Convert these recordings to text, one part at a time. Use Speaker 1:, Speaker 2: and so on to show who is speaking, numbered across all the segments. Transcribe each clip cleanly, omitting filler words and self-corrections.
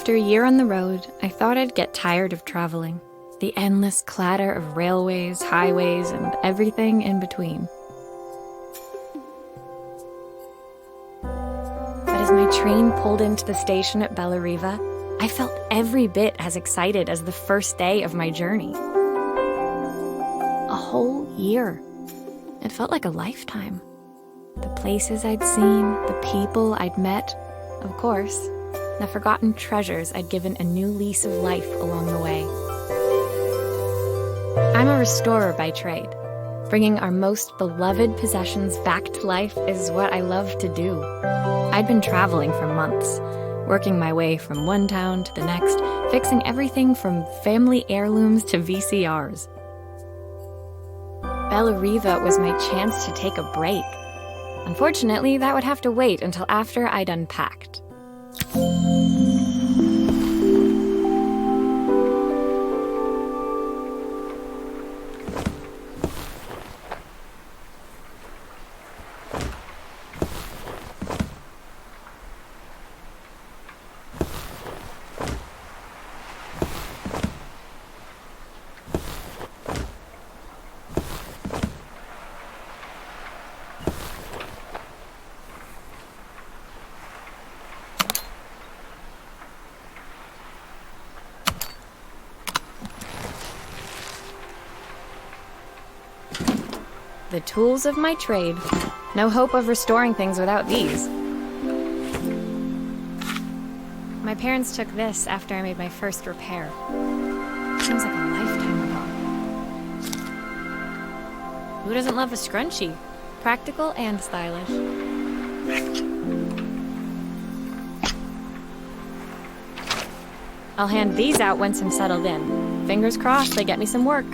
Speaker 1: After a year on the road, I thought I'd get tired of traveling. The endless clatter of railways, highways, and everything in between. But as my train pulled into the station at Bellariva, I felt every bit as excited as the first day of my journey. A whole year. It felt like a lifetime. The places I'd seen, the people I'd met, of course, the forgotten treasures I'd given a new lease of life along the way. I'm a restorer by trade. Bringing our most beloved possessions back to life is what I love to do. I'd been traveling for months, working my way from one town to the next, fixing everything from family heirlooms to VCRs. Bellariva was my chance to take a break. Unfortunately, that would have to wait until after I'd unpacked. The tools of my trade. No hope of restoring things without these. My parents took this after I made my first repair. Seems like a lifetime ago. Who doesn't love a scrunchie? Practical and stylish. I'll hand these out once I'm settled in. Fingers crossed they get me some work.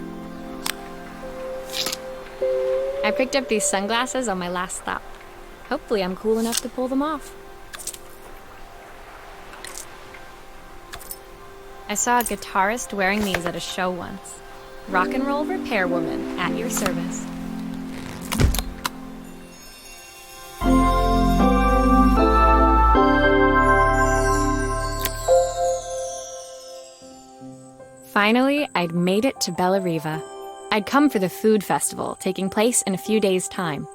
Speaker 1: I picked up these sunglasses on my last stop. Hopefully I'm cool enough to pull them off. I saw a guitarist wearing these at a show once. Rock and roll repair woman, at your service. Finally, I'd made it to Bellariva. I'd come for the food festival, taking place in a few days' time.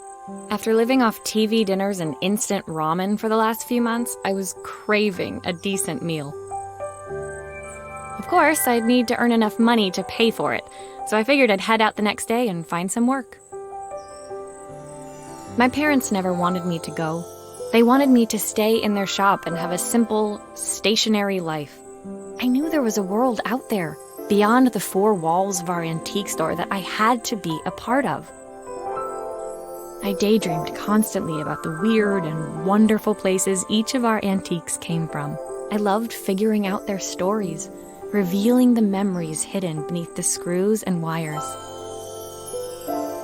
Speaker 1: After living off TV dinners and instant ramen for the last few months, I was craving a decent meal. Of course, I'd need to earn enough money to pay for it, so I figured I'd head out the next day and find some work. My parents never wanted me to go. They wanted me to stay in their shop and have a simple, stationary life. I knew there was a world out there, beyond the four walls of our antique store, that I had to be a part of. I daydreamed constantly about the weird and wonderful places each of our antiques came from. I loved figuring out their stories, revealing the memories hidden beneath the screws and wires.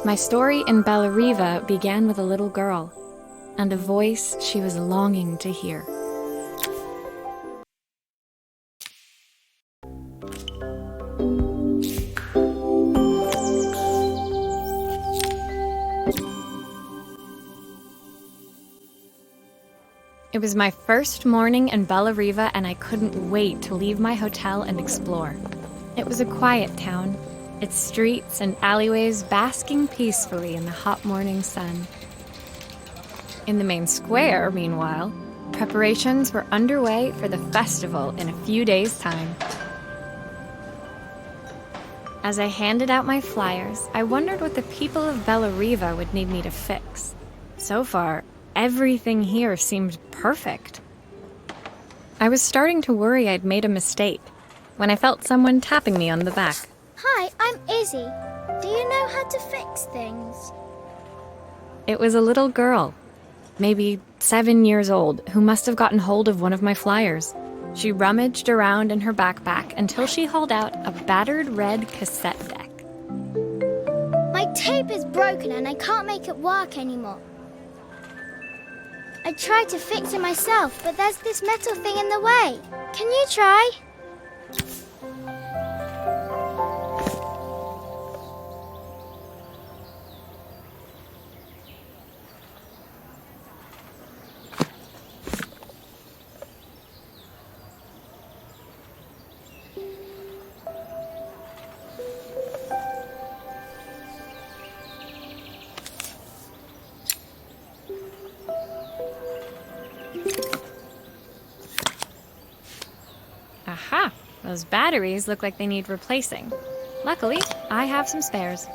Speaker 1: My story in Bellariva began with a little girl, and a voice she was longing to hear. It was my first morning in Bellariva, and I couldn't wait to leave my hotel and explore. It was a quiet town, its streets and alleyways basking peacefully in the hot morning sun. In the main square, meanwhile, preparations were underway for the festival in a few days' time. As I handed out my flyers, I wondered what the people of Bellariva would need me to fix. So far, everything here seemed perfect. I was starting to worry I'd made a mistake when I felt someone tapping me on the back.
Speaker 2: Hi, I'm Izzy. Do you know how to fix things?
Speaker 1: It was a little girl, maybe 7 years old, who must have gotten hold of one of my flyers. She rummaged around in her backpack until she hauled out a battered red cassette deck.
Speaker 2: My tape is broken and I can't make it work anymore. I tried to fix it myself, but there's this metal thing in the way. Can you try?
Speaker 1: Those batteries look like they need replacing. Luckily, I have some spares.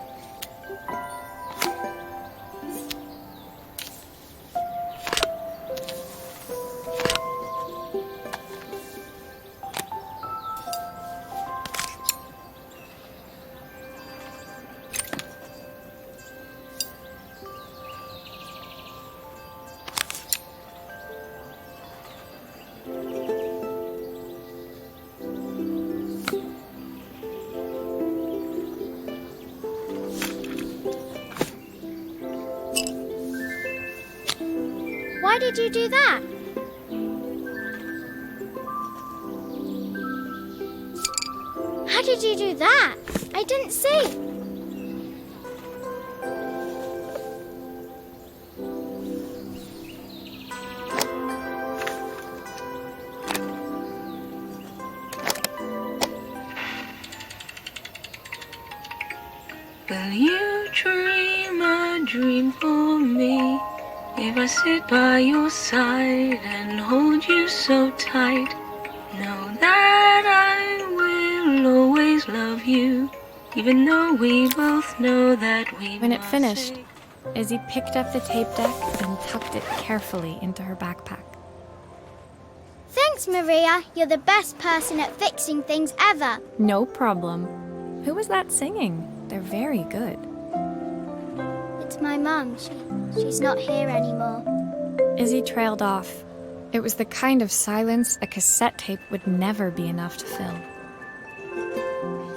Speaker 2: Why did you do that? How did you do that? I didn't see.
Speaker 3: Will you dream a dream for me? If I sit by your side and hold you so tight, know that I will always love you, even though we both know that we
Speaker 1: When it
Speaker 3: must
Speaker 1: finished,
Speaker 3: say-
Speaker 1: Izzy picked up the tape deck and tucked it carefully into her backpack.
Speaker 2: Thanks, Maria. You're the best person at fixing things ever.
Speaker 1: No problem. Who was that singing? They're very good.
Speaker 2: It's my mum. She's not here anymore.
Speaker 1: Izzy trailed off. It was the kind of silence a cassette tape would never be enough to fill.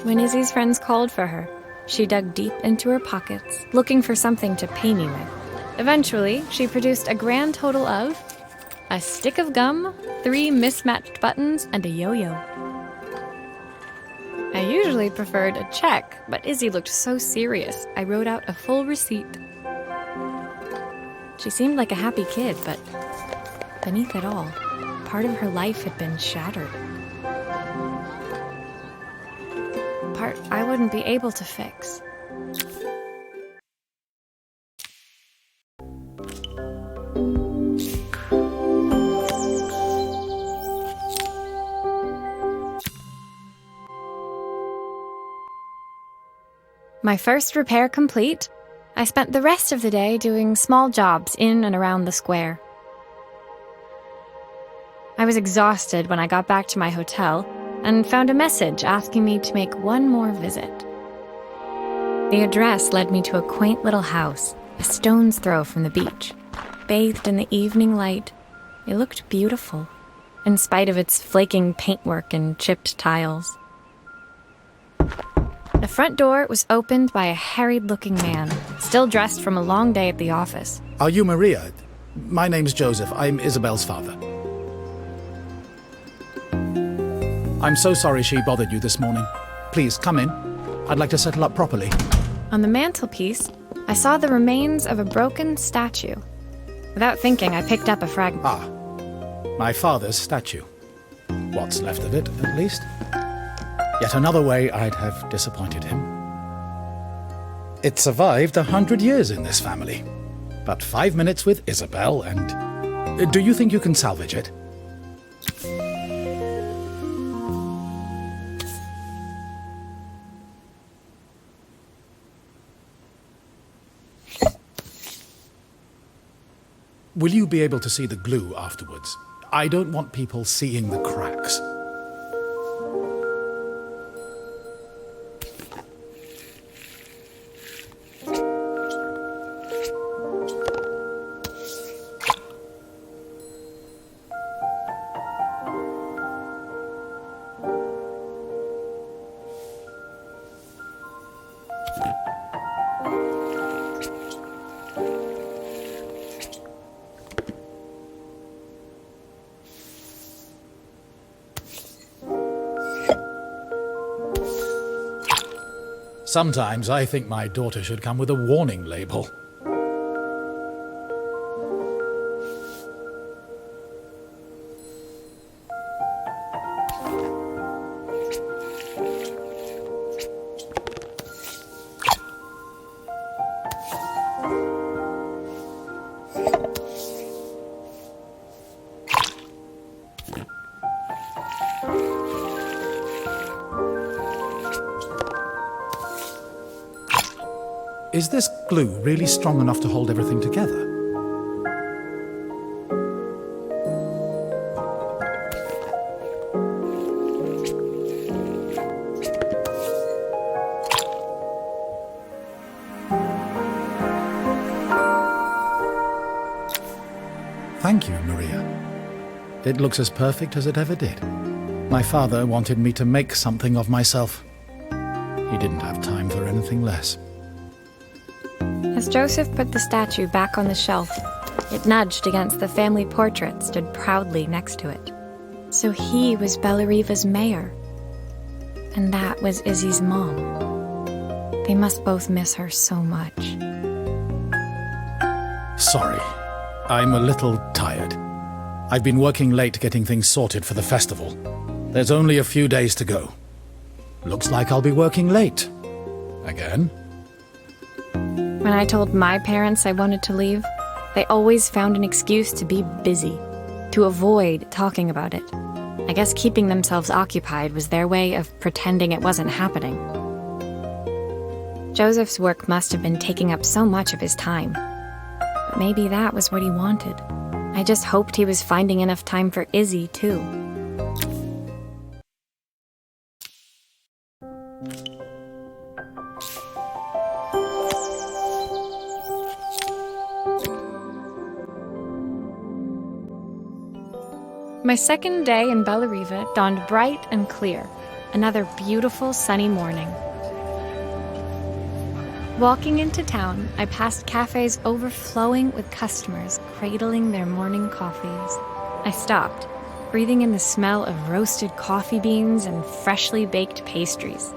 Speaker 1: When Izzy's friends called for her, she dug deep into her pockets, looking for something to pay me with. Eventually, she produced a grand total of a stick of gum, 3 mismatched buttons, and a yo-yo. I usually preferred a check, but Izzy looked so serious, I wrote out a full receipt. She seemed like a happy kid, but beneath it all, part of her life had been shattered. Part I wouldn't be able to fix. My first repair complete, I spent the rest of the day doing small jobs in and around the square. I was exhausted when I got back to my hotel and found a message asking me to make one more visit. The address led me to a quaint little house, a stone's throw from the beach. Bathed in the evening light, it looked beautiful, in spite of its flaking paintwork and chipped tiles. The front door was opened by a harried-looking man, still dressed from a long day at the office.
Speaker 4: Are you Maria? My name's Joseph. I'm Isabel's father. I'm so sorry she bothered you this morning. Please, come in. I'd like to settle up properly.
Speaker 1: On the mantelpiece, I saw the remains of a broken statue. Without thinking, I picked up a fragment.
Speaker 4: Ah, my father's statue. What's left of it, at least. Yet another way I'd have disappointed him. It survived 100 years in this family. But 5 minutes with Isabel and... Do you think you can salvage it? Will you be able to see the glue afterwards? I don't want people seeing the cracks. Sometimes I think my daughter should come with a warning label. Is this glue really strong enough to hold everything together? Thank you, Maria. It looks as perfect as it ever did. My father wanted me to make something of myself. He didn't have time for anything less.
Speaker 1: As Joseph put the statue back on the shelf, it nudged against the family portrait stood proudly next to it. So he was Bellariva's mayor. And that was Izzy's mom. They must both miss her so much.
Speaker 4: Sorry, I'm a little tired. I've been working late getting things sorted for the festival. There's only a few days to go. Looks like I'll be working late. Again?
Speaker 1: When I told my parents I wanted to leave, they always found an excuse to be busy, to avoid talking about it. I guess keeping themselves occupied was their way of pretending it wasn't happening. Joseph's work must have been taking up so much of his time. But maybe that was what he wanted. I just hoped he was finding enough time for Izzy, too. My second day in Bellariva dawned bright and clear, another beautiful sunny morning. Walking into town, I passed cafes overflowing with customers cradling their morning coffees. I stopped, breathing in the smell of roasted coffee beans and freshly baked pastries.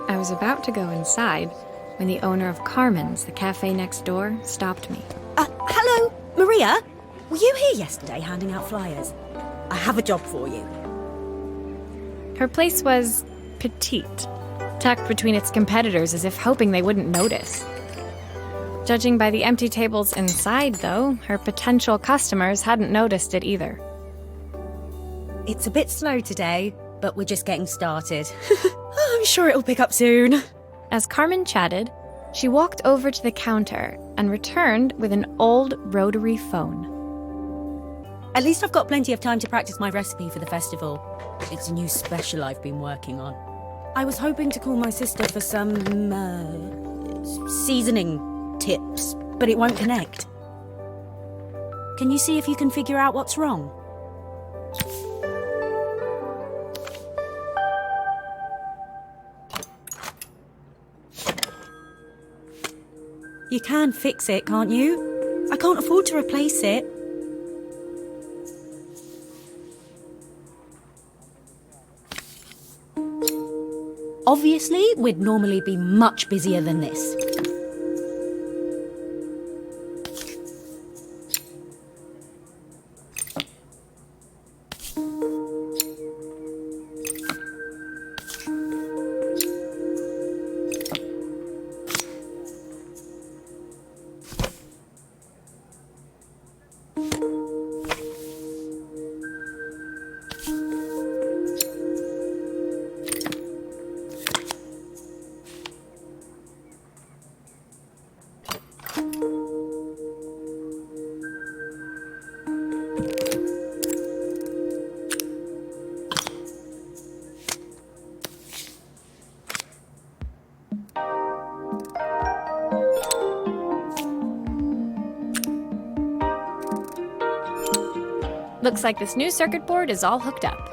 Speaker 1: I was about to go inside when the owner of Carmen's, the cafe next door, stopped me.
Speaker 5: Hello, Maria? Were you here yesterday handing out flyers? I have a job for you.
Speaker 1: Her place was petite, tucked between its competitors as if hoping they wouldn't notice. Judging by the empty tables inside, though, her potential customers hadn't noticed it either.
Speaker 5: It's a bit slow today, but we're just getting started. I'm sure it'll pick up soon.
Speaker 1: As Carmen chatted, she walked over to the counter and returned with an old rotary phone.
Speaker 5: At least I've got plenty of time to practice my recipe for the festival. It's a new special I've been working on. I was hoping to call my sister for some, seasoning tips, but it won't connect. Can you see if you can figure out what's wrong? You can fix it, can't you? I can't afford to replace it. Obviously, we'd normally be much busier than this.
Speaker 1: Looks like this new circuit board is all hooked up.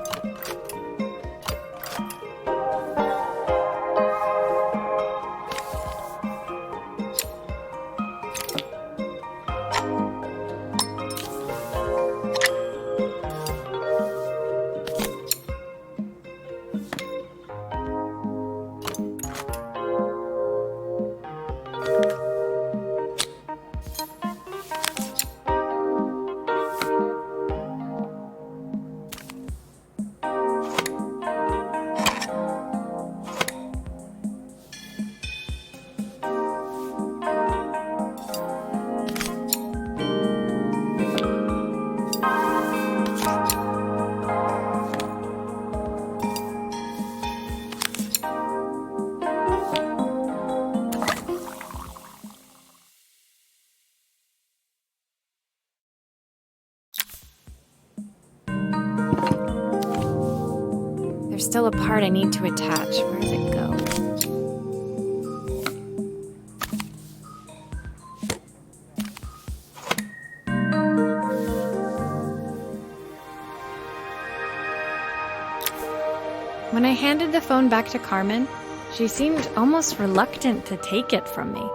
Speaker 1: still a part I need to attach. Where does it go? When I handed the phone back to Carmen, she seemed almost reluctant to take it from me.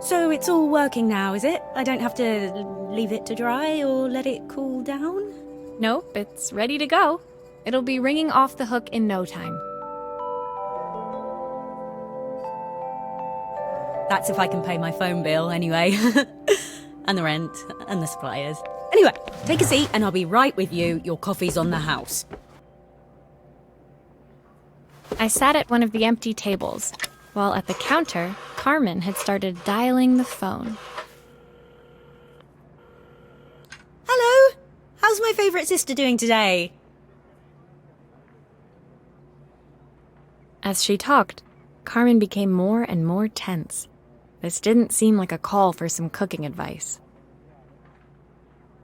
Speaker 5: So it's all working now, is it? I don't have to leave it to dry or let it cool down?
Speaker 1: Nope, it's ready to go. It'll be ringing off the hook in no time.
Speaker 5: That's if I can pay my phone bill, anyway. And the rent, and the suppliers. Anyway, take a seat and I'll be right with you. Your coffee's on the house.
Speaker 1: I sat at one of the empty tables, while at the counter, Carmen had started dialing the phone.
Speaker 5: Hello! How's my favourite sister doing today?
Speaker 1: As she talked, Carmen became more and more tense. This didn't seem like a call for some cooking advice.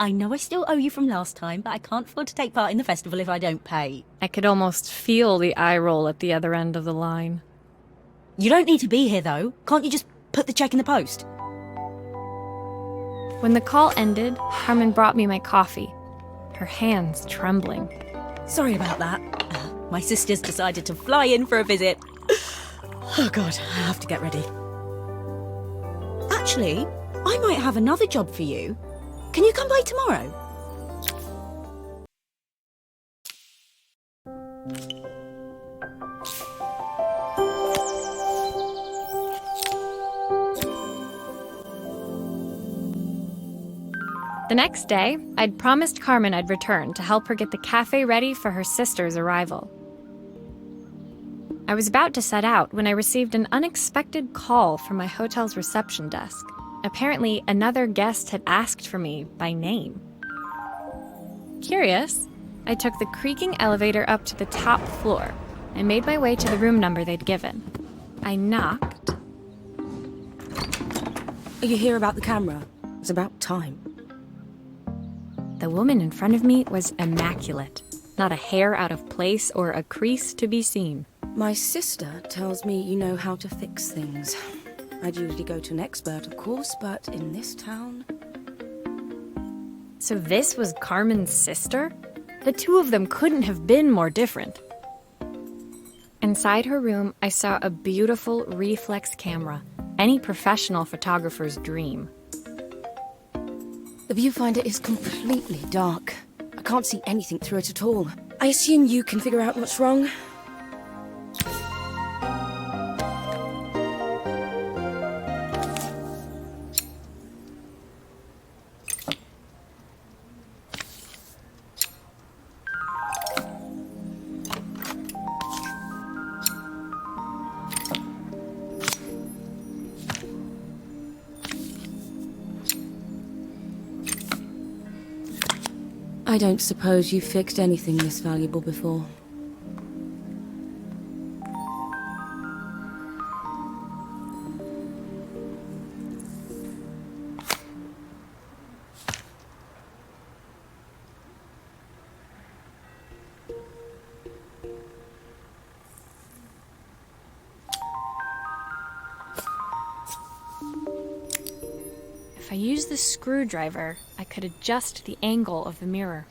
Speaker 5: I know I still owe you from last time, but I can't afford to take part in the festival if I don't pay.
Speaker 1: I could almost feel the eye roll at the other end of the line.
Speaker 5: You don't need to be here, though. Can't you just put the check in the post?
Speaker 1: When the call ended, Carmen brought me my coffee, her hands trembling.
Speaker 5: Sorry about that. My sister's decided to fly in for a visit. Oh God, I have to get ready. Actually, I might have another job for you. Can you come by tomorrow?
Speaker 1: The next day, I'd promised Carmen I'd return to help her get the cafe ready for her sister's arrival. I was about to set out when I received an unexpected call from my hotel's reception desk. Apparently, another guest had asked for me by name. Curious, I took the creaking elevator up to the top floor and made my way to the room number they'd given. I knocked.
Speaker 5: Are you here about the camera? It's about time.
Speaker 1: The woman in front of me was immaculate. Not a hair out of place or a crease to be seen.
Speaker 6: My sister tells me you know how to fix things. I'd usually go to an expert, of course, but in this town...
Speaker 1: So this was Carmen's sister? The two of them couldn't have been more different. Inside her room, I saw a beautiful reflex camera, any professional photographer's dream.
Speaker 6: The viewfinder is completely dark. I can't see anything through it at all. I assume you can figure out what's wrong? I don't suppose you've fixed anything this valuable before.
Speaker 1: If I used the screwdriver, I could adjust the angle of the mirror.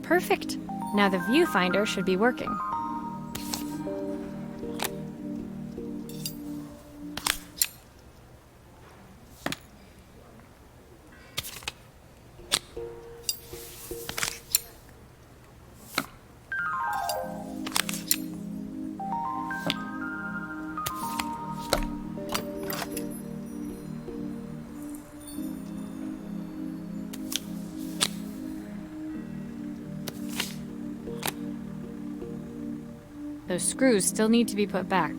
Speaker 1: Perfect. Now the viewfinder should be working. Those screws still need to be put back.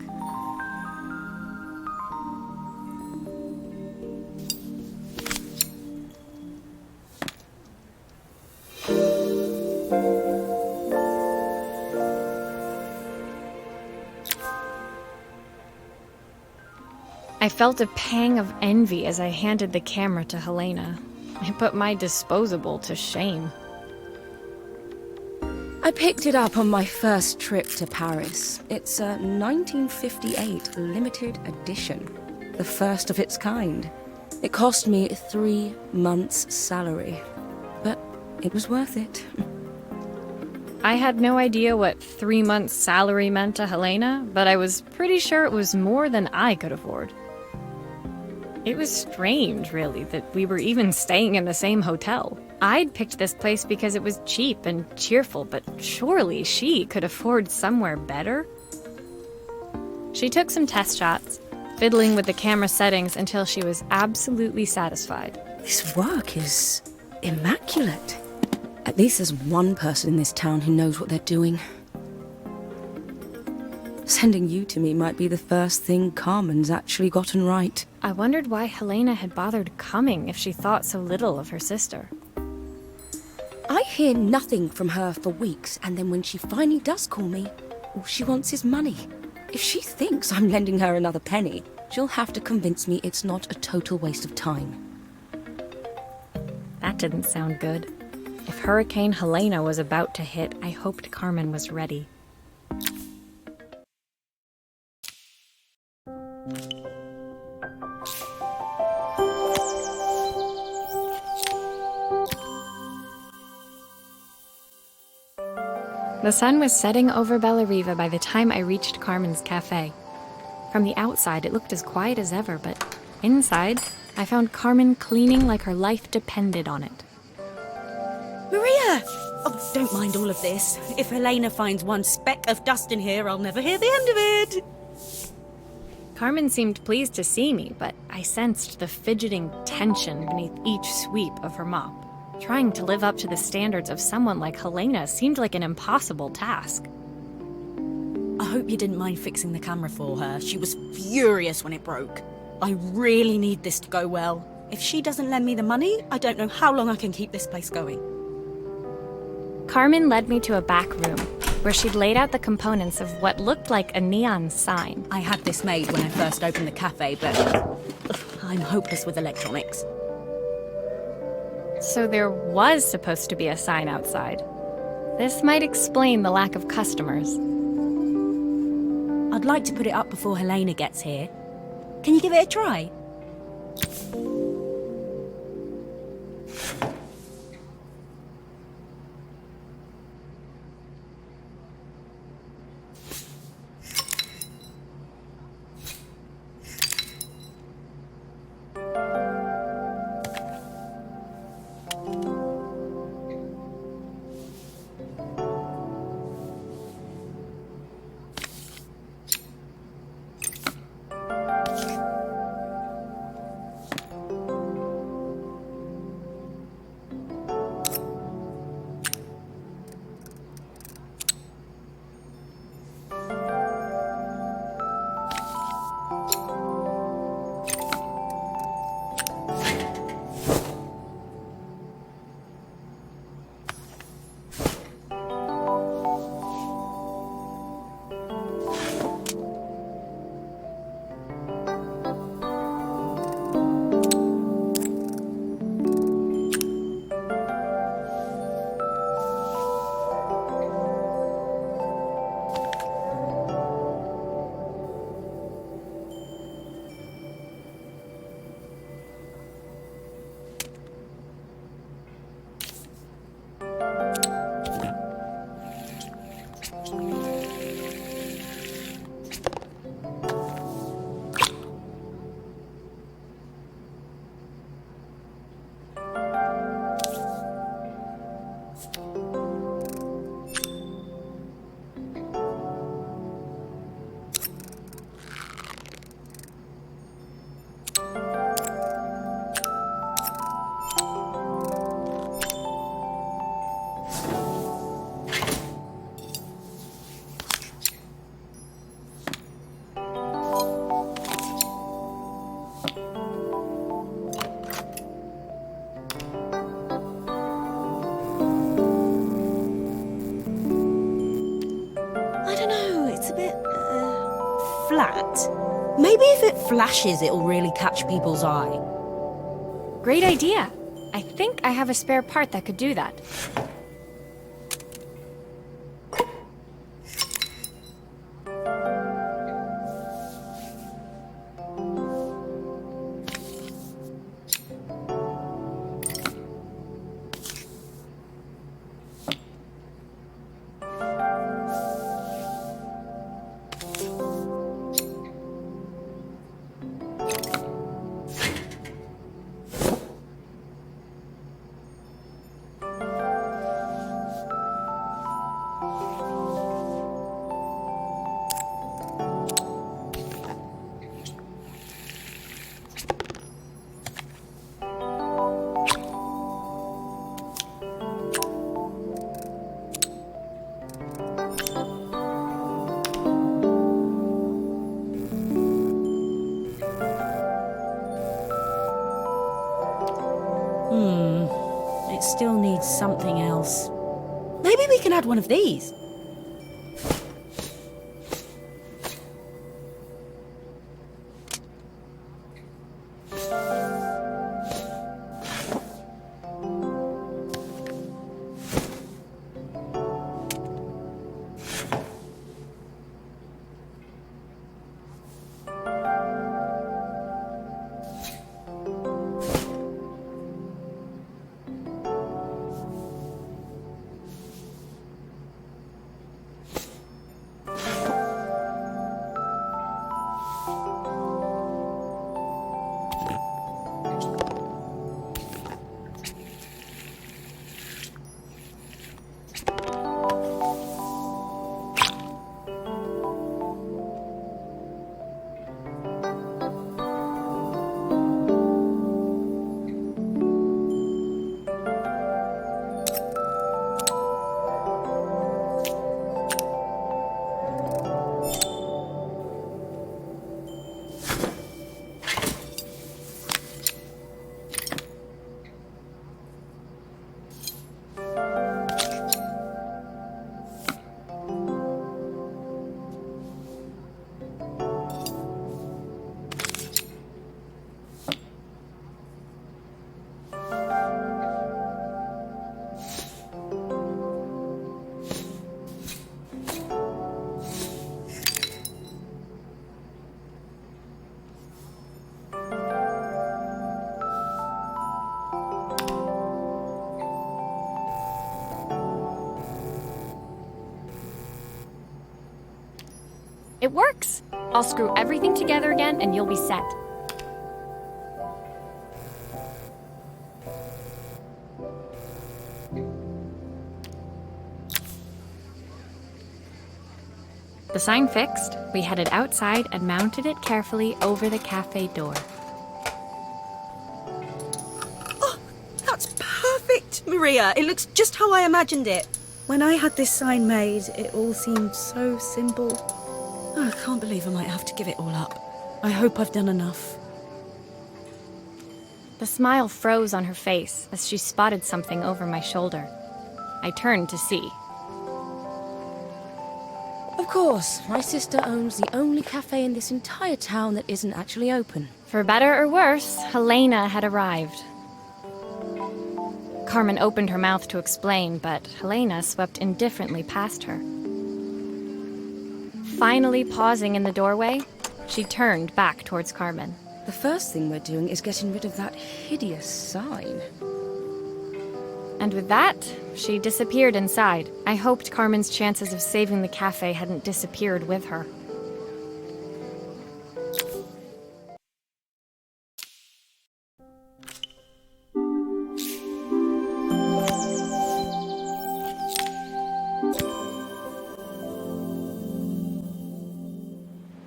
Speaker 1: I felt a pang of envy as I handed the camera to Helena. I put my disposable to shame.
Speaker 6: I picked it up on my first trip to Paris. It's a 1958 limited edition, the first of its kind. It cost me 3 months' salary, but it was worth it.
Speaker 1: I had no idea what 3 months' salary meant to Helena, but I was pretty sure it was more than I could afford. It was strange, really, that we were even staying in the same hotel. I'd picked this place because it was cheap and cheerful, but surely she could afford somewhere better? She took some test shots, fiddling with the camera settings until she was absolutely satisfied.
Speaker 6: This work is immaculate. At least there's one person in this town who knows what they're doing. Sending you to me might be the first thing Carmen's actually gotten right.
Speaker 1: I wondered why Helena had bothered coming if she thought so little of her sister.
Speaker 6: I hear nothing from her for weeks, and then when she finally does call me, all she wants is money. If she thinks I'm lending her another penny, she'll have to convince me it's not a total waste of time.
Speaker 1: That didn't sound good. If Hurricane Helena was about to hit, I hoped Carmen was ready. The sun was setting over Bellariva by the time I reached Carmen's cafe. From the outside, it looked as quiet as ever, but inside, I found Carmen cleaning like her life depended on it.
Speaker 5: Maria! Oh, don't mind all of this. If Helena finds one speck of dust in here, I'll never hear the end of it.
Speaker 1: Carmen seemed pleased to see me, but I sensed the fidgeting tension beneath each sweep of her mop. Trying to live up to the standards of someone like Helena seemed like an impossible task.
Speaker 5: I hope you didn't mind fixing the camera for her. She was furious when it broke. I really need this to go well. If she doesn't lend me the money, I don't know how long I can keep this place going.
Speaker 1: Carmen led me to a back room, where she'd laid out the components of what looked like a neon sign.
Speaker 5: I had this made when I first opened the cafe, but I'm hopeless with electronics.
Speaker 1: So there was supposed to be a sign outside. This might explain the lack of customers.
Speaker 5: I'd like to put it up before Helena gets here. Can you give it a try? Flat. Maybe if it flashes, it'll really catch people's eye.
Speaker 1: Great idea. I think I have a spare part that could do that.
Speaker 5: It still needs something else. Maybe we can add one of these.
Speaker 1: It works! I'll screw everything together again and you'll be set. The sign fixed, we headed outside and mounted it carefully over the cafe door.
Speaker 5: Oh, that's perfect, Maria. It looks just how I imagined it. When I had this sign made, it all seemed so simple. Oh, I can't believe I might have to give it all up. I hope I've done enough.
Speaker 1: The smile froze on her face as she spotted something over my shoulder. I turned to see.
Speaker 6: Of course, my sister owns the only cafe in this entire town that isn't actually open.
Speaker 1: For better or worse, Helena had arrived. Carmen opened her mouth to explain, but Helena swept indifferently past her. Finally pausing in the doorway, she turned back towards Carmen.
Speaker 6: The first thing we're doing is getting rid of that hideous sign.
Speaker 1: And with that, she disappeared inside. I hoped Carmen's chances of saving the cafe hadn't disappeared with her.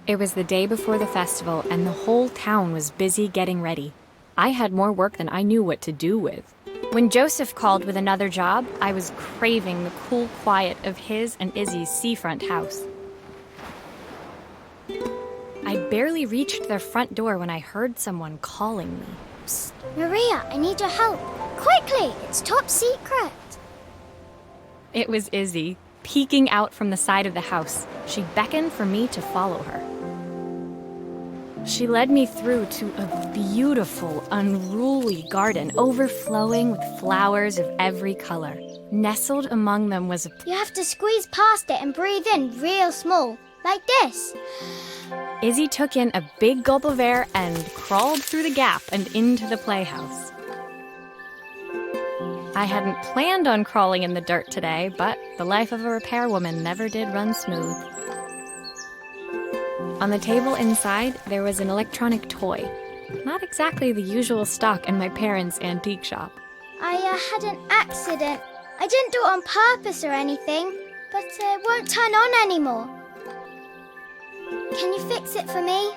Speaker 1: It was the day before the festival, and the whole town was busy getting ready. I had more work than I knew what to do with. When Joseph called with another job, I was craving the cool quiet of his and Izzy's seafront house. I barely reached their front door when I heard someone calling me.
Speaker 2: Psst. Maria, I need your help. Quickly, it's top secret.
Speaker 1: It was Izzy, peeking out from the side of the house. She beckoned for me to follow her. She led me through to a beautiful, unruly garden overflowing with flowers of every color. Nestled among them was a...
Speaker 2: You have to squeeze past it and breathe in real small, like this.
Speaker 1: Izzy took in a big gulp of air and crawled through the gap and into the playhouse. I hadn't planned on crawling in the dirt today, but the life of a repairwoman never did run smooth. On the table inside, there was an electronic toy. Not exactly the usual stock in my parents' antique shop.
Speaker 2: I had an accident. I didn't do it on purpose or anything, but it won't turn on anymore. Can you fix it for me?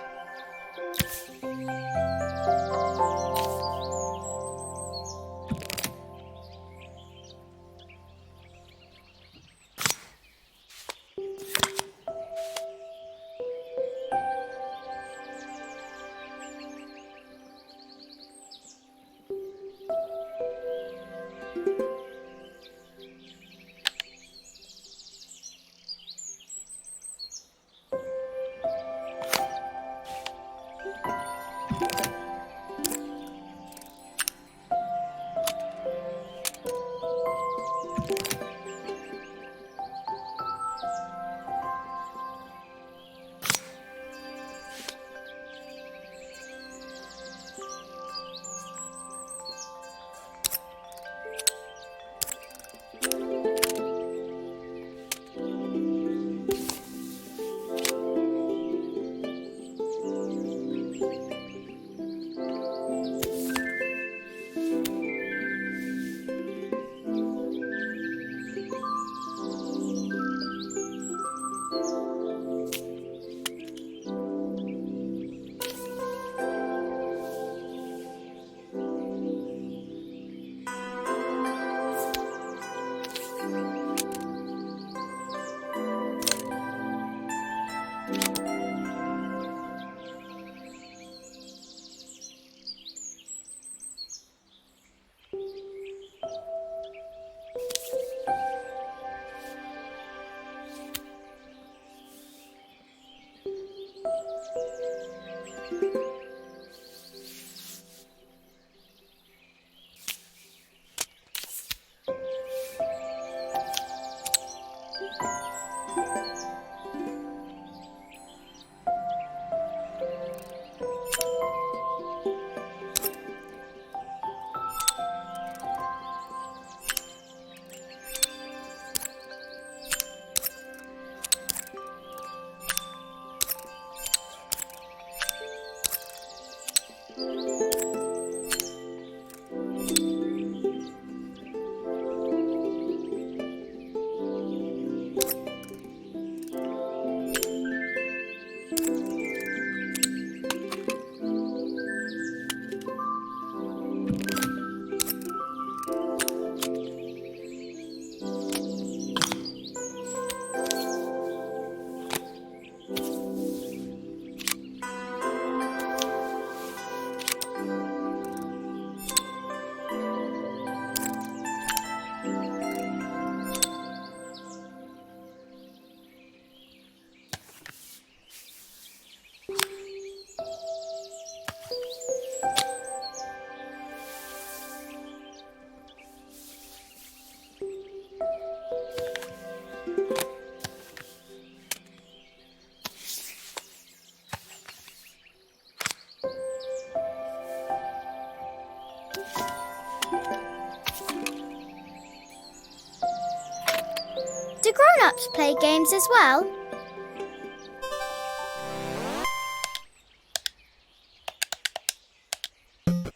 Speaker 2: Do grown-ups play games as well?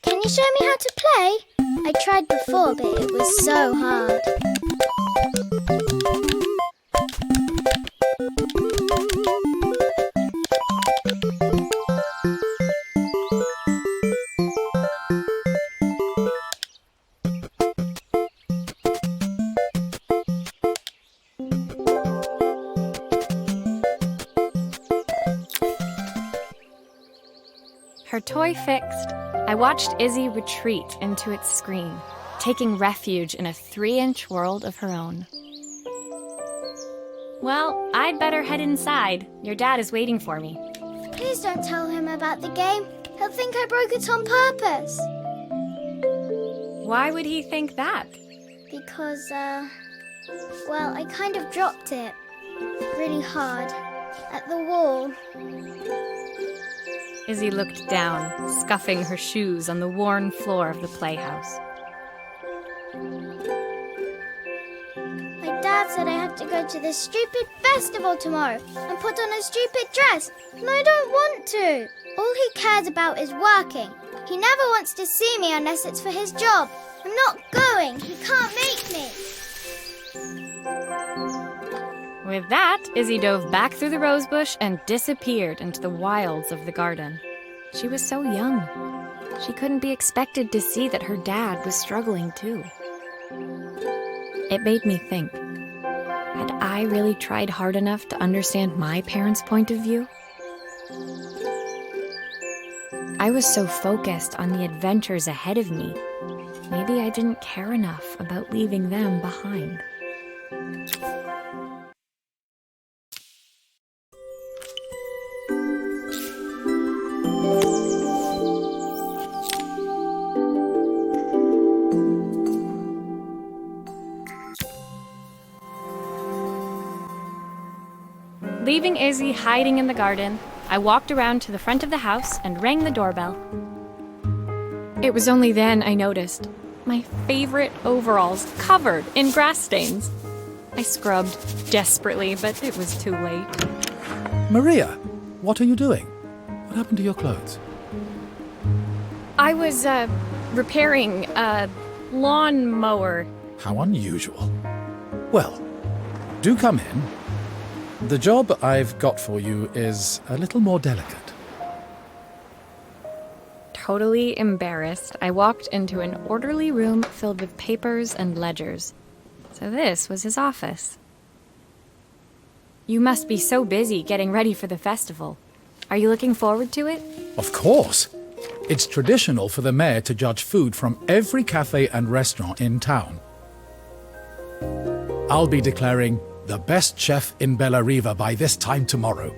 Speaker 2: Can you show me how to play? I tried before, but it was so hard.
Speaker 1: Her toy fixed, I watched Izzy retreat into its screen, taking refuge in a 3-inch world of her own. Well, I'd better head inside. Your dad is waiting for me.
Speaker 2: Please don't tell him about the game. He'll think I broke it on purpose.
Speaker 1: Why would he think that?
Speaker 2: Because, well, I kind of dropped it really hard at the wall.
Speaker 1: Izzy looked down, scuffing her shoes on the worn floor of the playhouse.
Speaker 2: My dad said I have to go to this stupid festival tomorrow and put on a stupid dress, and I don't want to. All he cares about is working. He never wants to see me unless it's for his job. I'm not going. He can't make me.
Speaker 1: With that, Izzy dove back through the rosebush and disappeared into the wilds of the garden. She was so young. She couldn't be expected to see that her dad was struggling too. It made me think, had I really tried hard enough to understand my parents' point of view? I was so focused on the adventures ahead of me, maybe I didn't care enough about leaving them behind. Leaving Izzy hiding in the garden, I walked around to the front of the house and rang the doorbell. It was only then I noticed my favorite overalls covered in grass stains. I scrubbed desperately, but it was too late.
Speaker 4: Maria, what are you doing? What happened to your clothes?
Speaker 1: I was, repairing a lawnmower.
Speaker 4: How unusual. Well, do come in. The job I've got for you is a little more delicate.
Speaker 1: Totally embarrassed, I walked into an orderly room filled with papers and ledgers. So this was his office. You must be so busy getting ready for the festival. Are you looking forward to it?
Speaker 4: Of course. It's traditional for the mayor to judge food from every cafe and restaurant in town. I'll be declaring the best chef in Bellariva by this time tomorrow.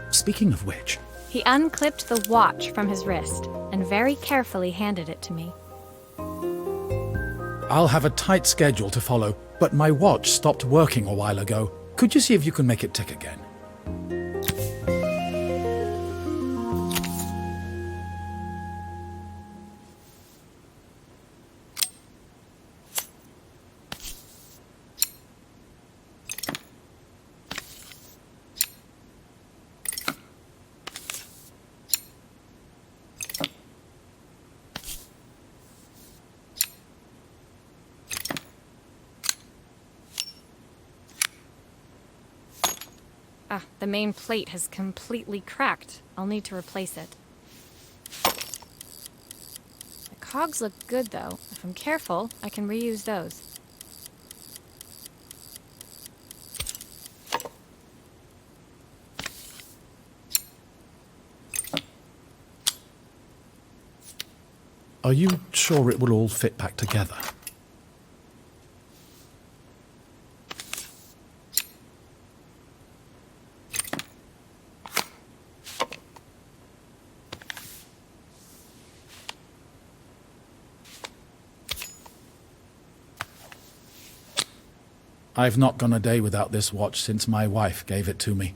Speaker 4: Speaking of which...
Speaker 1: He unclipped the watch from his wrist and very carefully handed it to me.
Speaker 4: I'll have a tight schedule to follow, but my watch stopped working a while ago. Could you see if you can make it tick again?
Speaker 1: The main plate has completely cracked. I'll need to replace it. The cogs look good, though. If I'm careful, I can reuse those.
Speaker 4: Are you sure it will all fit back together? I've not gone a day without this watch since my wife gave it to me.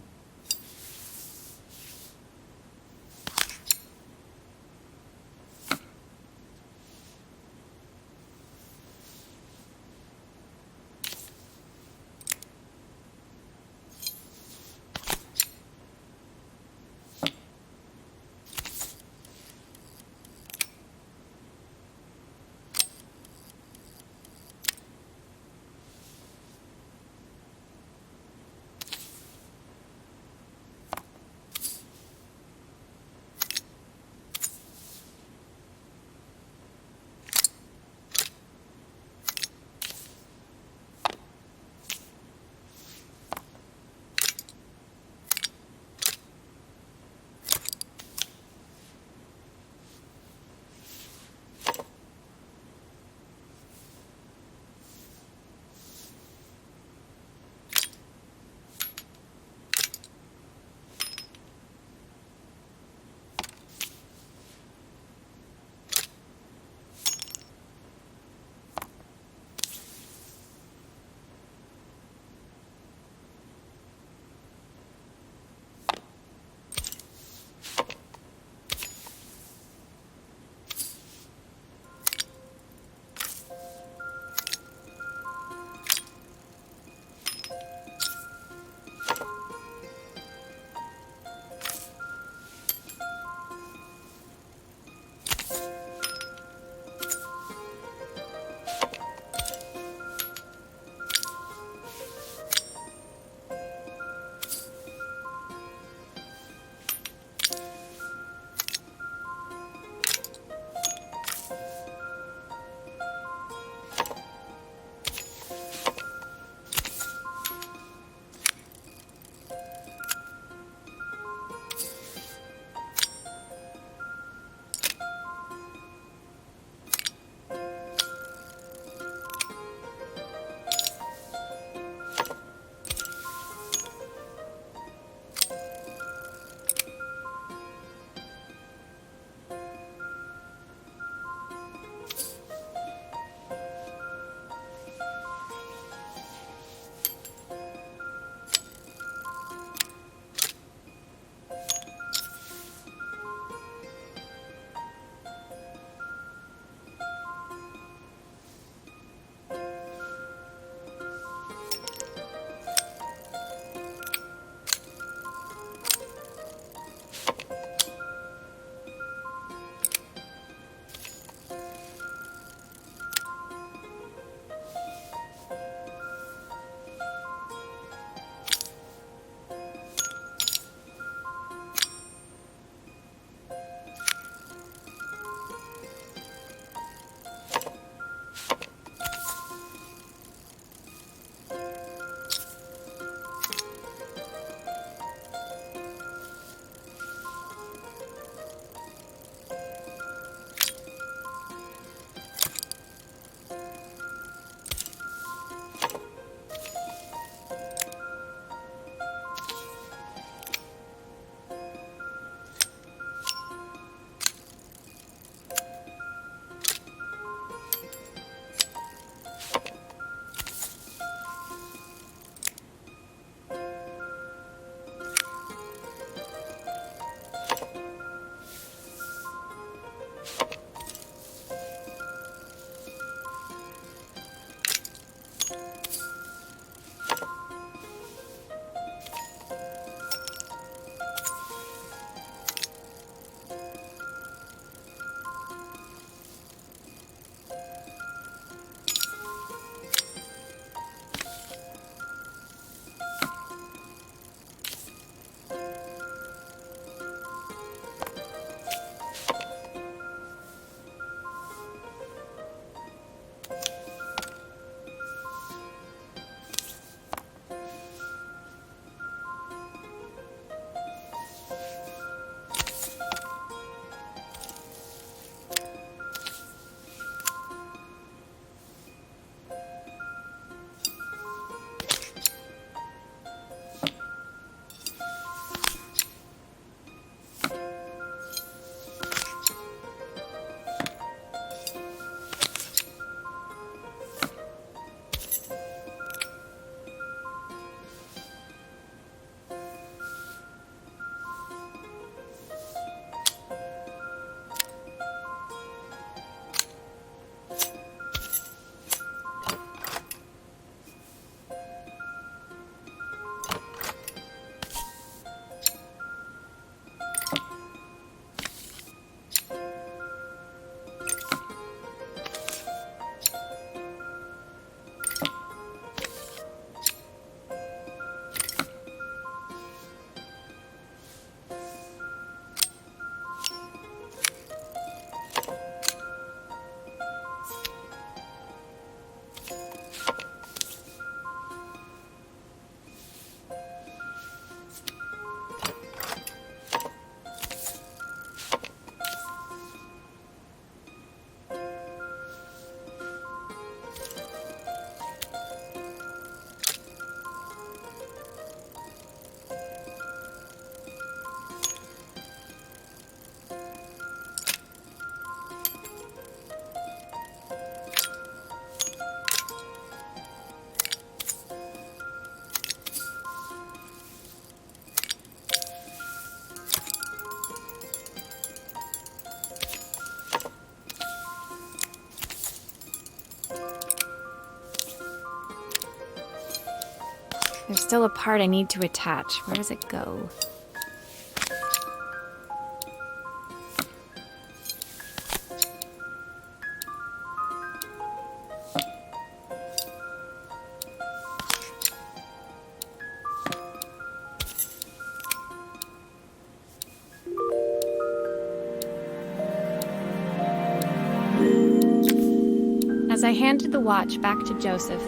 Speaker 1: There's still a part I need to attach. Where does it go? As I handed the watch back to Joseph,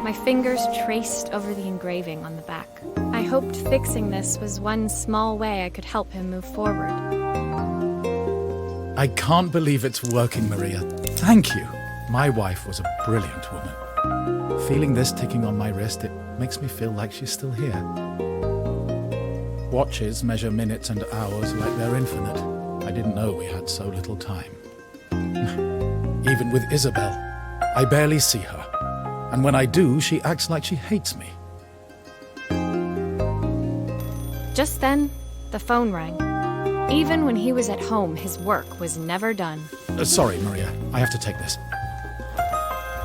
Speaker 1: my fingers traced over the engraving on the back. I hoped fixing this was one small way I could help him move forward.
Speaker 4: I can't believe it's working, Maria. Thank you. My wife was a brilliant woman. Feeling this ticking on my wrist, it makes me feel like she's still here. Watches measure minutes and hours like they're infinite. I didn't know we had so little time. Even with Isabel, I barely see her. And when I do, she acts like she hates me.
Speaker 1: Just then, the phone rang. Even when he was at home, his work was never done.
Speaker 4: Sorry, Maria. I have to take this.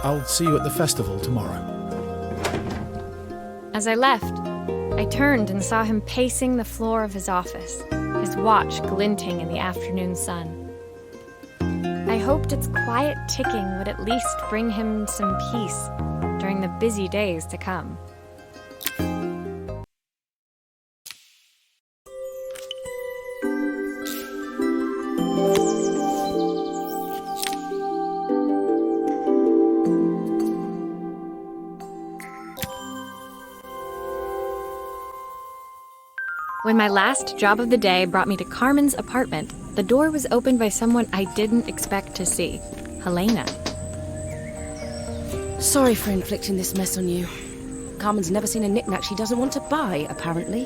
Speaker 4: I'll see you at the festival tomorrow.
Speaker 1: As I left, I turned and saw him pacing the floor of his office, his watch glinting in the afternoon sun. I hoped its quiet ticking would at least bring him some peace during the busy days to come. When my last job of the day brought me to Carmen's apartment, the door was opened by someone I didn't expect to see, Helena.
Speaker 6: Sorry for inflicting this mess on you. Carmen's never seen a knick-knack she doesn't want to buy, apparently.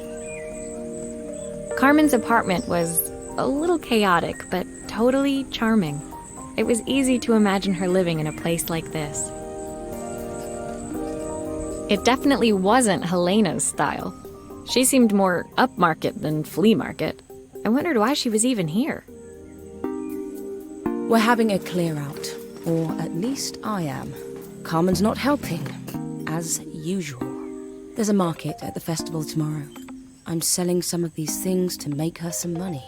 Speaker 1: Carmen's apartment was a little chaotic, but totally charming. It was easy to imagine her living in a place like this. It definitely wasn't Helena's style. She seemed more upmarket than flea market. I wondered why she was even here.
Speaker 6: We're having a clear out, or at least I am. Carmen's not helping, as usual. There's a market at the festival tomorrow. I'm selling some of these things to make her some money.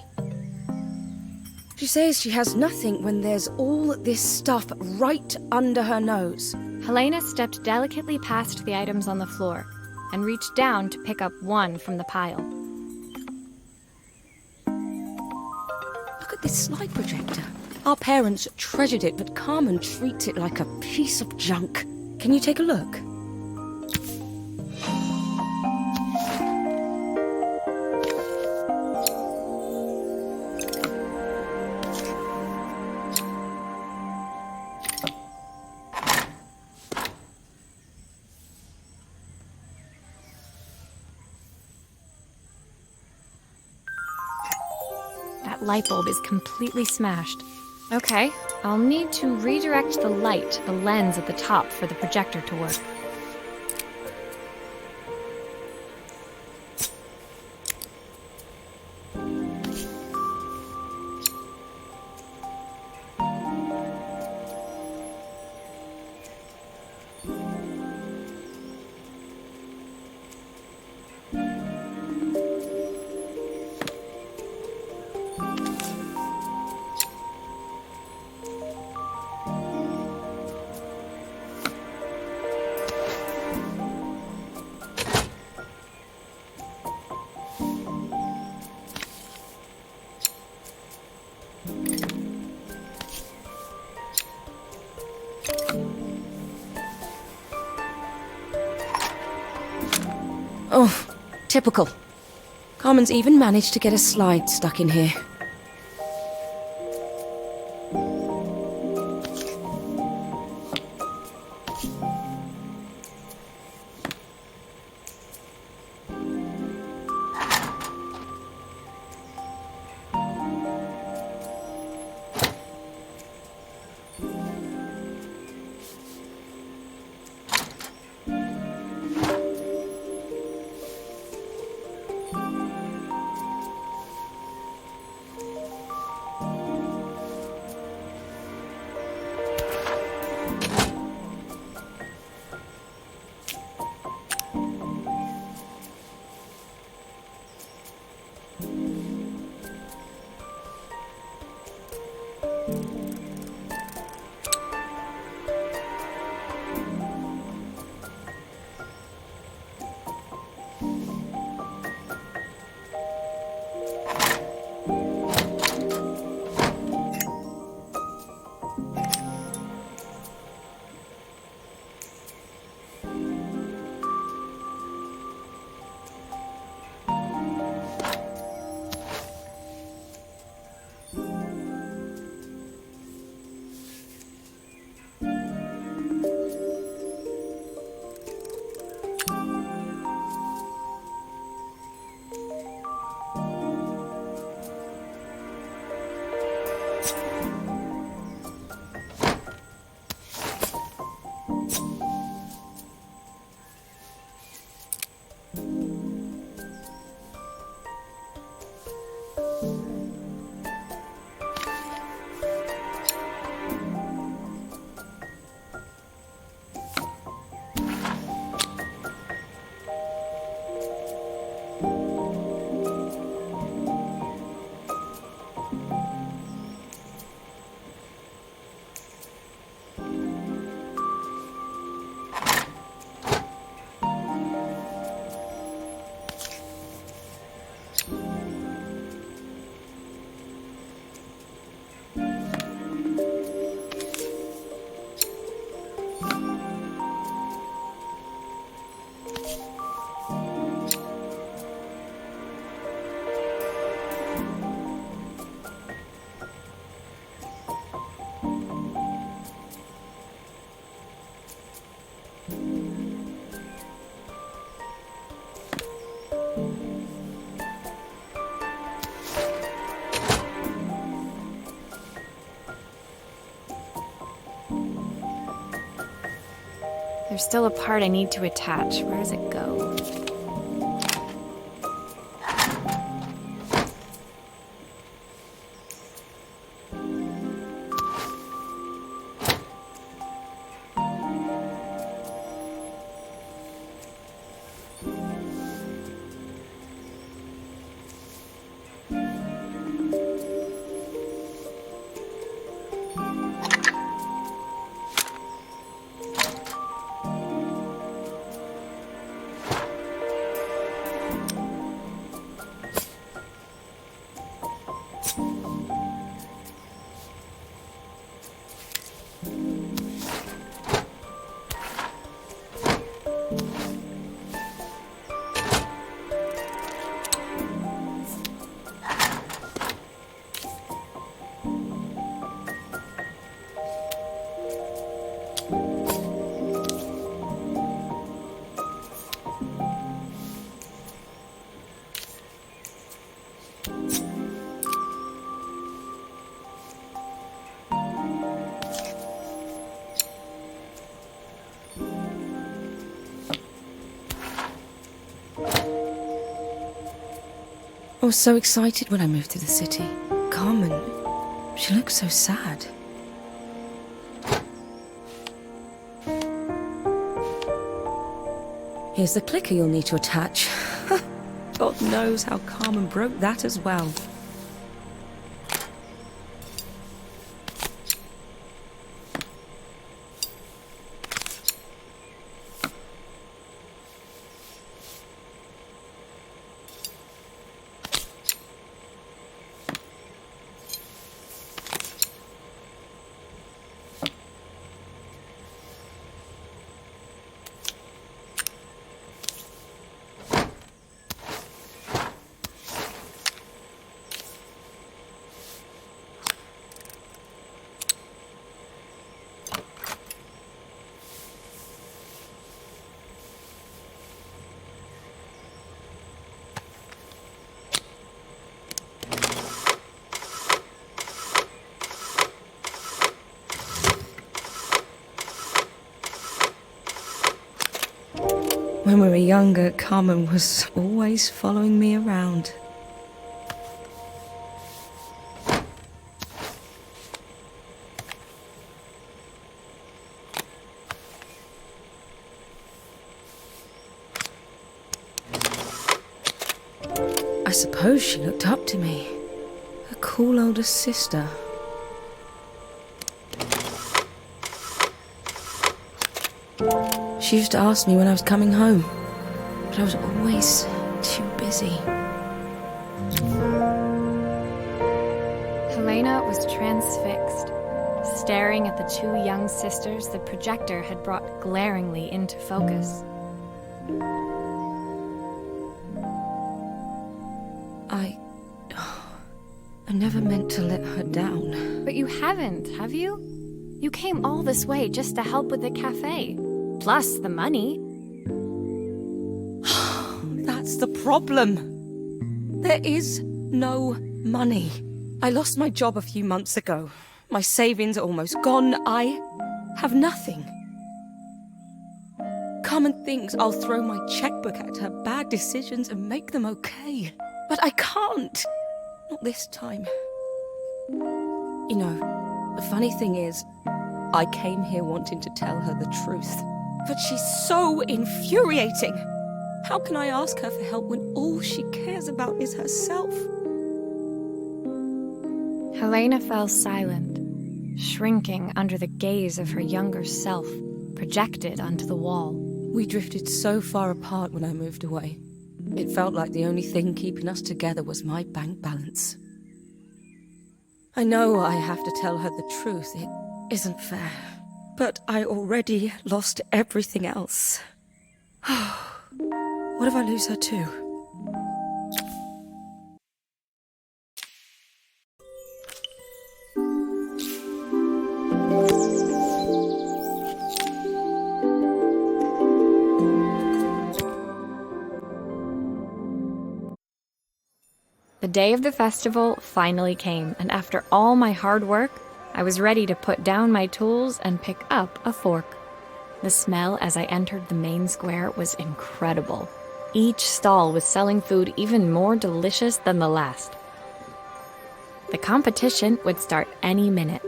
Speaker 6: She says she has nothing when there's all this stuff right under her nose.
Speaker 1: Helena stepped delicately past the items on the floor and reached down to pick up one from the pile.
Speaker 6: Look at this slide projector. Our parents treasured it, but Carmen treats it like a piece of junk. Can you take a look?
Speaker 1: That light bulb is completely smashed. Okay, I'll need to redirect the light to the lens at the top for the projector to work.
Speaker 6: Oh, typical. Carmen's even managed to get a slide stuck in here.
Speaker 1: There's still a part I need to attach. Where does it go?
Speaker 6: I was so excited when I moved to the city. Carmen, she looks so sad. Here's the clicker you'll need to attach. God knows how Carmen broke that as well. When we were younger, Carmen was always following me around. I suppose she looked up to me. A cool older sister. She used to ask me when I was coming home, but I was always too busy.
Speaker 1: Helena was transfixed, staring at the two young sisters the projector had brought glaringly into focus.
Speaker 6: I never meant to let her down.
Speaker 1: But you haven't, have you? You came all this way just to help with the cafe. Plus the money.
Speaker 6: That's the problem. There is no money. I lost my job a few months ago. My savings are almost gone. I have nothing. Carmen thinks I'll throw my checkbook at her bad decisions and make them okay. But I can't. Not this time. You know, the funny thing is, I came here wanting to tell her the truth. But she's so infuriating. How can I ask her for help when all she cares about is herself?
Speaker 1: Helena fell silent, shrinking under the gaze of her younger self, projected onto the wall.
Speaker 6: We drifted so far apart when I moved away. It felt like the only thing keeping us together was my bank balance. I know I have to tell her the truth. It isn't fair. But I already lost everything else. What if I lose her too?
Speaker 1: The day of the festival finally came, and after all my hard work, I was ready to put down my tools and pick up a fork. The smell as I entered the main square was incredible. Each stall was selling food even more delicious than the last. The competition would start any minute.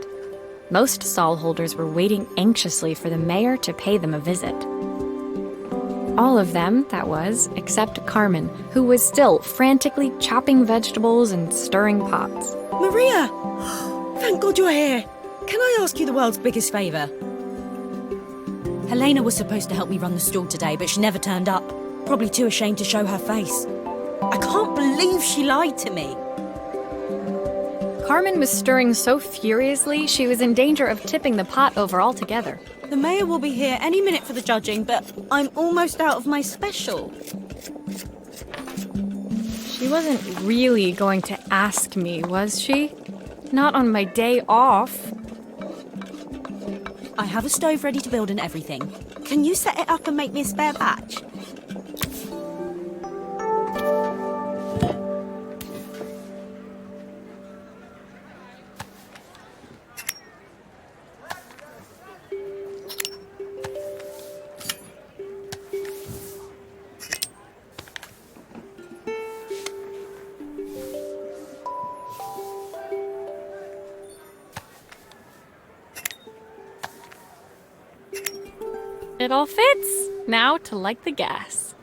Speaker 1: Most stall holders were waiting anxiously for the mayor to pay them a visit. All of them, that was, except Carmen, who was still frantically chopping vegetables and stirring pots.
Speaker 5: Maria! Thank God you're here. Can I ask you the world's biggest favour? Helena was supposed to help me run the stall today, but she never turned up. Probably too ashamed to show her face. I can't believe she lied to me.
Speaker 1: Carmen was stirring so furiously she was in danger of tipping the pot over altogether.
Speaker 5: The mayor will be here any minute for the judging, but I'm almost out of my special.
Speaker 1: She wasn't really going to ask me, was she? Not on my day off.
Speaker 5: I have a stove ready to build and everything. Can you set it up and make me a spare batch?
Speaker 1: It all fits. Now to light the gas.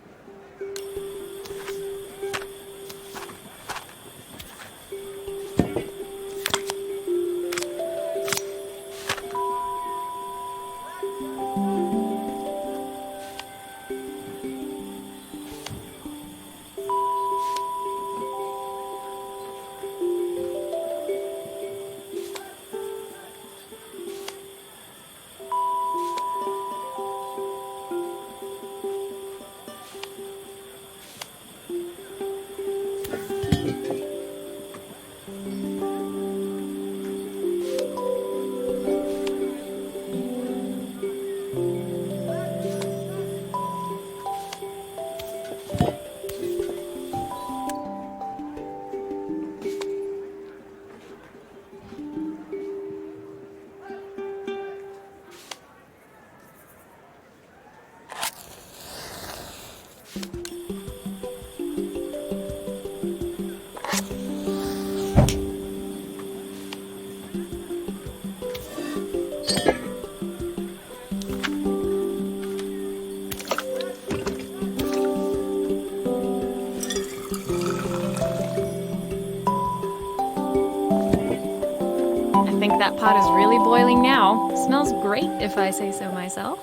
Speaker 1: I think that pot is really boiling now. Smells great if I say so myself.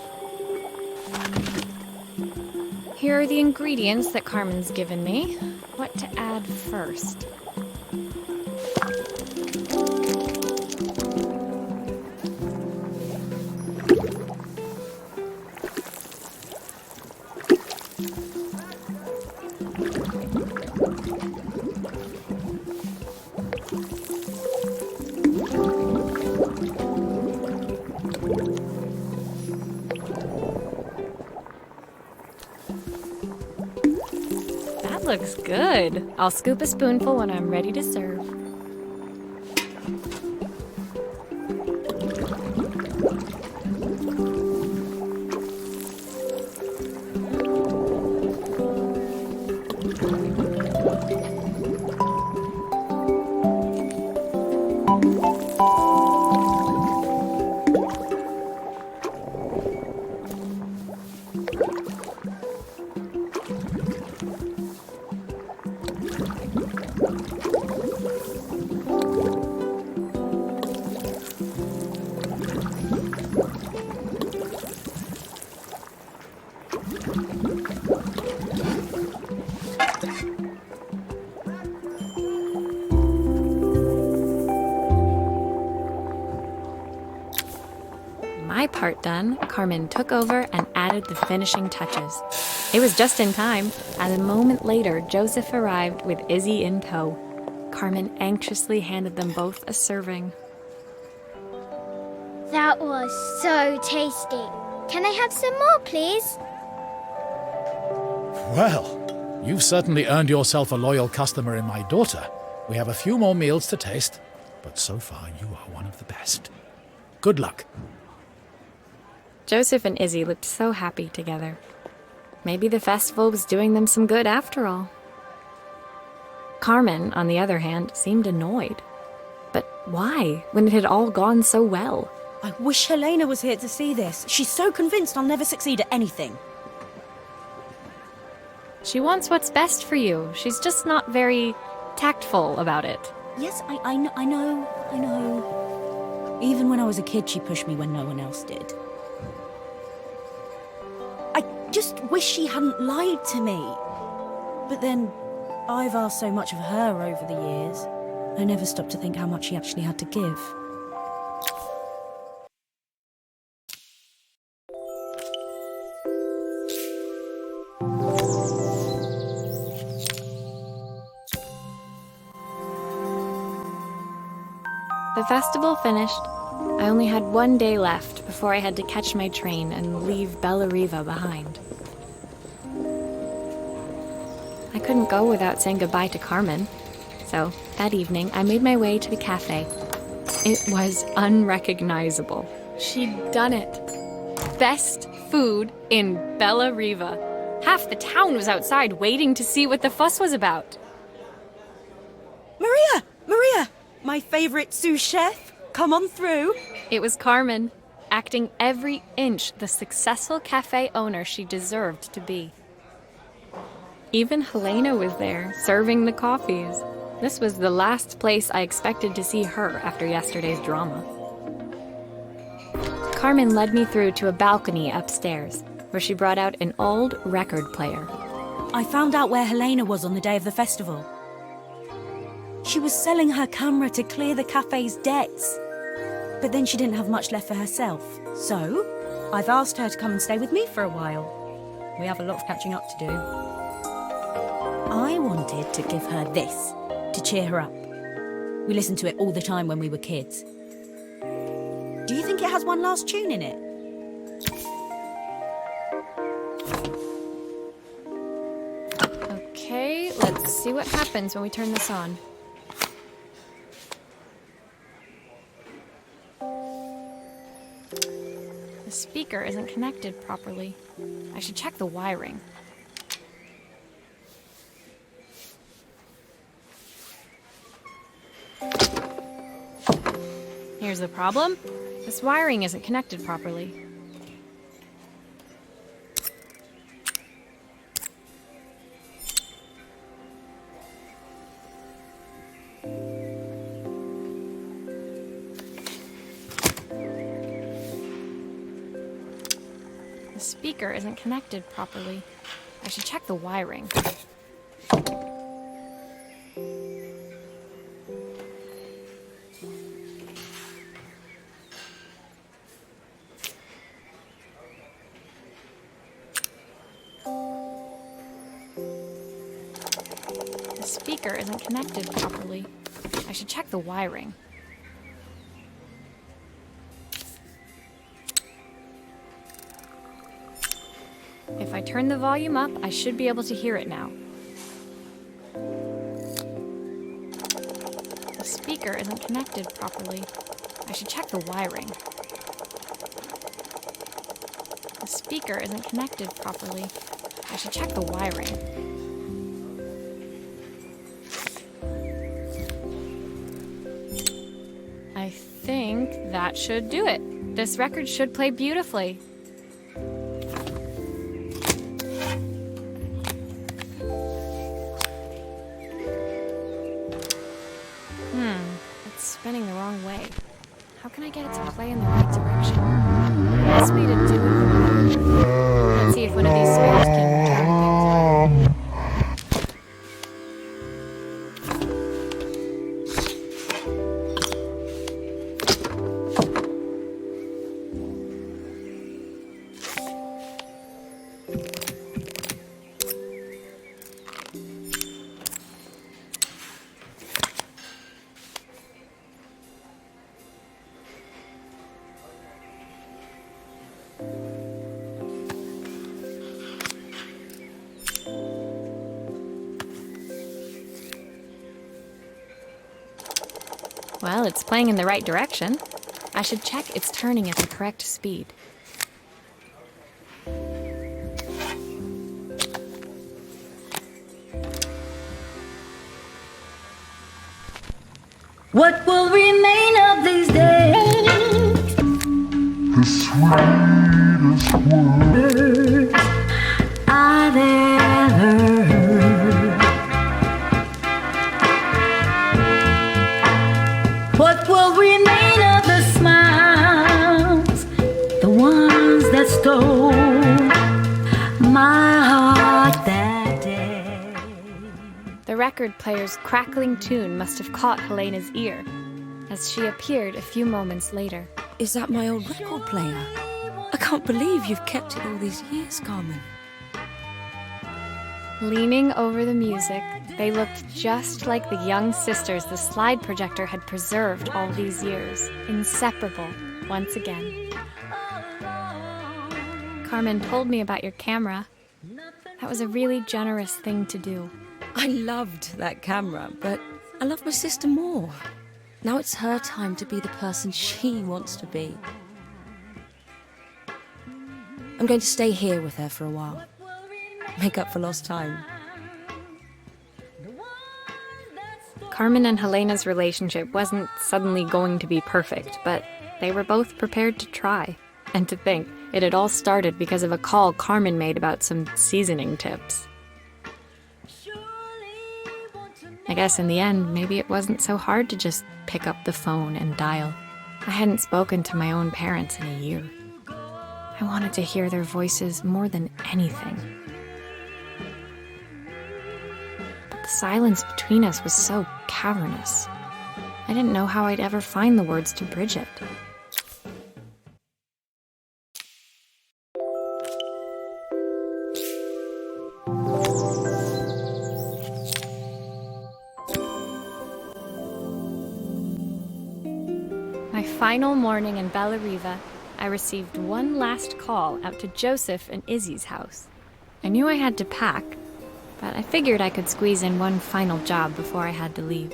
Speaker 1: Here are the ingredients that Carmen's given me. What to add first? That looks good. I'll scoop a spoonful when I'm ready to serve. My part done, Carmen took over and added the finishing touches. It was just in time. As a moment later, Joseph arrived with Izzy in tow. Carmen anxiously handed them both a serving.
Speaker 2: That was so tasty. Can I have some more, please?
Speaker 4: Well, you've certainly earned yourself a loyal customer in my daughter. We have a few more meals to taste, but so far you are one of the best. Good luck.
Speaker 1: Joseph and Izzy looked so happy together. Maybe the festival was doing them some good after all. Carmen, on the other hand, seemed annoyed. But why, when it had all gone so well?
Speaker 5: I wish Helena was here to see this. She's so convinced I'll never succeed at anything.
Speaker 1: She wants what's best for you. She's just not very tactful about it.
Speaker 5: Yes, I know. Even when I was a kid, she pushed me when no one else did. I just wish she hadn't lied to me. But then, I've asked so much of her over the years. I never stopped to think how much she actually had to give.
Speaker 1: The festival finished. I only had one day left before I had to catch my train and leave Bella Riva behind. I couldn't go without saying goodbye to Carmen. So, that evening, I made my way to the cafe. It was unrecognizable. She'd done it. Best food in Bella Riva. Half the town was outside waiting to see what the fuss was about.
Speaker 5: Maria! My favorite sous chef! Come on through!
Speaker 1: It was Carmen, acting every inch the successful cafe owner she deserved to be. Even Helena was there, serving the coffees. This was the last place I expected to see her after yesterday's drama. Carmen led me through to a balcony upstairs, where she brought out an old record player.
Speaker 5: I found out where Helena was on the day of the festival. She was selling her camera to clear the cafe's debts. But then she didn't have much left for herself. So, I've asked her to come and stay with me for a while. We have a lot of catching up to do. I wanted to give her this, to cheer her up. We listened to it all the time when we were kids. Do you think it has one last tune in it?
Speaker 1: Okay, let's see what happens when we turn this on. The speaker isn't connected properly. I should check the wiring. Here's the problem. This wiring isn't connected properly. The speaker isn't connected properly. I should check the wiring. The speaker isn't connected properly. I should check the wiring. If I turn the volume up, I should be able to hear it now. The speaker isn't connected properly. I should check the wiring. The speaker isn't connected properly. I should check the wiring. I think that should do it. This record should play beautifully. It's spinning the wrong way. How can I get it to play in the right direction? The best way to do it. Let's see if one of these spheres can turn things. Well, it's playing in the right direction. I should check it's turning at the correct speed.
Speaker 3: What will remain of these days? The sweetest words I've ever heard. What will remain of the smiles, the ones that stole my heart that day?
Speaker 1: The record player's crackling tune must have caught Helena's ear, as she appeared a few moments later.
Speaker 6: Is that my old record player? I can't believe you've kept it all these years, Carmen.
Speaker 1: Leaning over the music, they looked just like the young sisters the slide projector had preserved all these years, inseparable once again. Carmen told me about your camera. That was a really generous thing to do.
Speaker 6: I loved that camera, but I love my sister more. Now it's her time to be the person she wants to be. I'm going to stay here with her for a while. Make up for lost time.
Speaker 1: Carmen and Helena's relationship wasn't suddenly going to be perfect, but they were both prepared to try. And to think, it had all started because of a call Carmen made about some seasoning tips. I guess in the end, maybe it wasn't so hard to just pick up the phone and dial. I hadn't spoken to my own parents in a year. I wanted to hear their voices more than anything. But the silence between us was so cavernous. I didn't know how I'd ever find the words to bridge it. My final morning in Bella Riva, I received one last call out to Joseph and Izzy's house. I knew I had to pack, but I figured I could squeeze in one final job before I had to leave.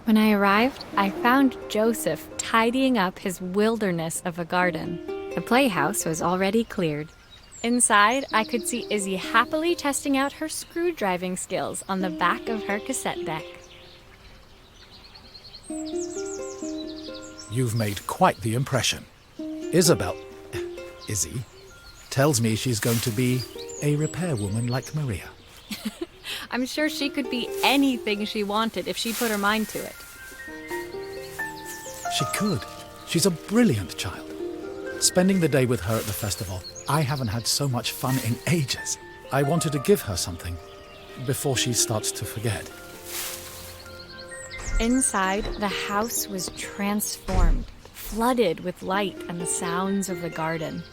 Speaker 1: When I arrived, I found Joseph tidying up his wilderness of a garden. The playhouse was already cleared. Inside, I could see Izzy happily testing out her screw-driving skills on the back of her cassette deck.
Speaker 4: You've made quite the impression. Izzy, tells me she's going to be a repairwoman like Maria.
Speaker 1: I'm sure she could be anything she wanted if she put her mind to it.
Speaker 4: She could. She's a brilliant child. Spending the day with her at the festival, I haven't had so much fun in ages. I wanted to give her something before she starts to forget.
Speaker 1: Inside, the house was transformed, flooded with light and the sounds of the garden.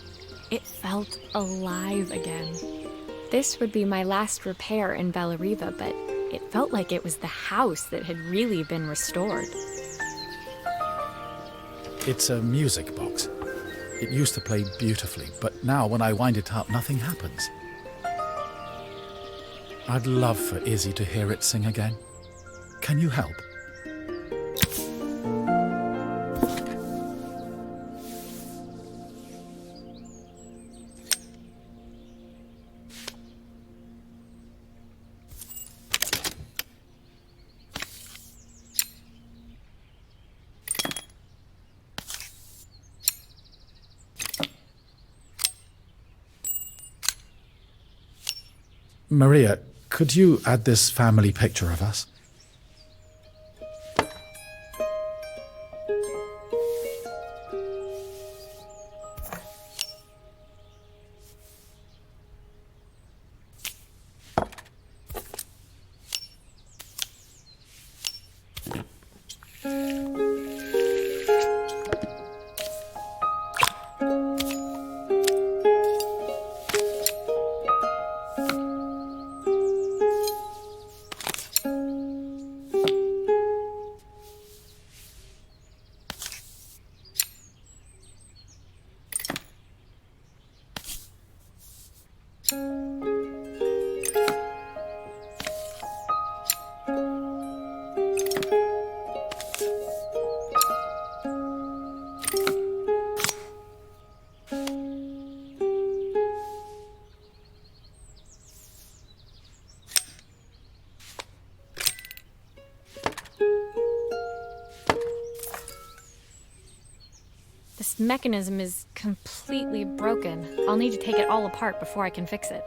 Speaker 1: It felt alive again. This would be my last repair in Bella Riva, but it felt like it was the house that had really been restored.
Speaker 4: It's a music box. It used to play beautifully, but now when I wind it up, nothing happens. I'd love for Izzy to hear it sing again. Can you help? Maria, could you add this family picture of us?
Speaker 1: This mechanism is completely broken. I'll need to take it all apart before I can fix it.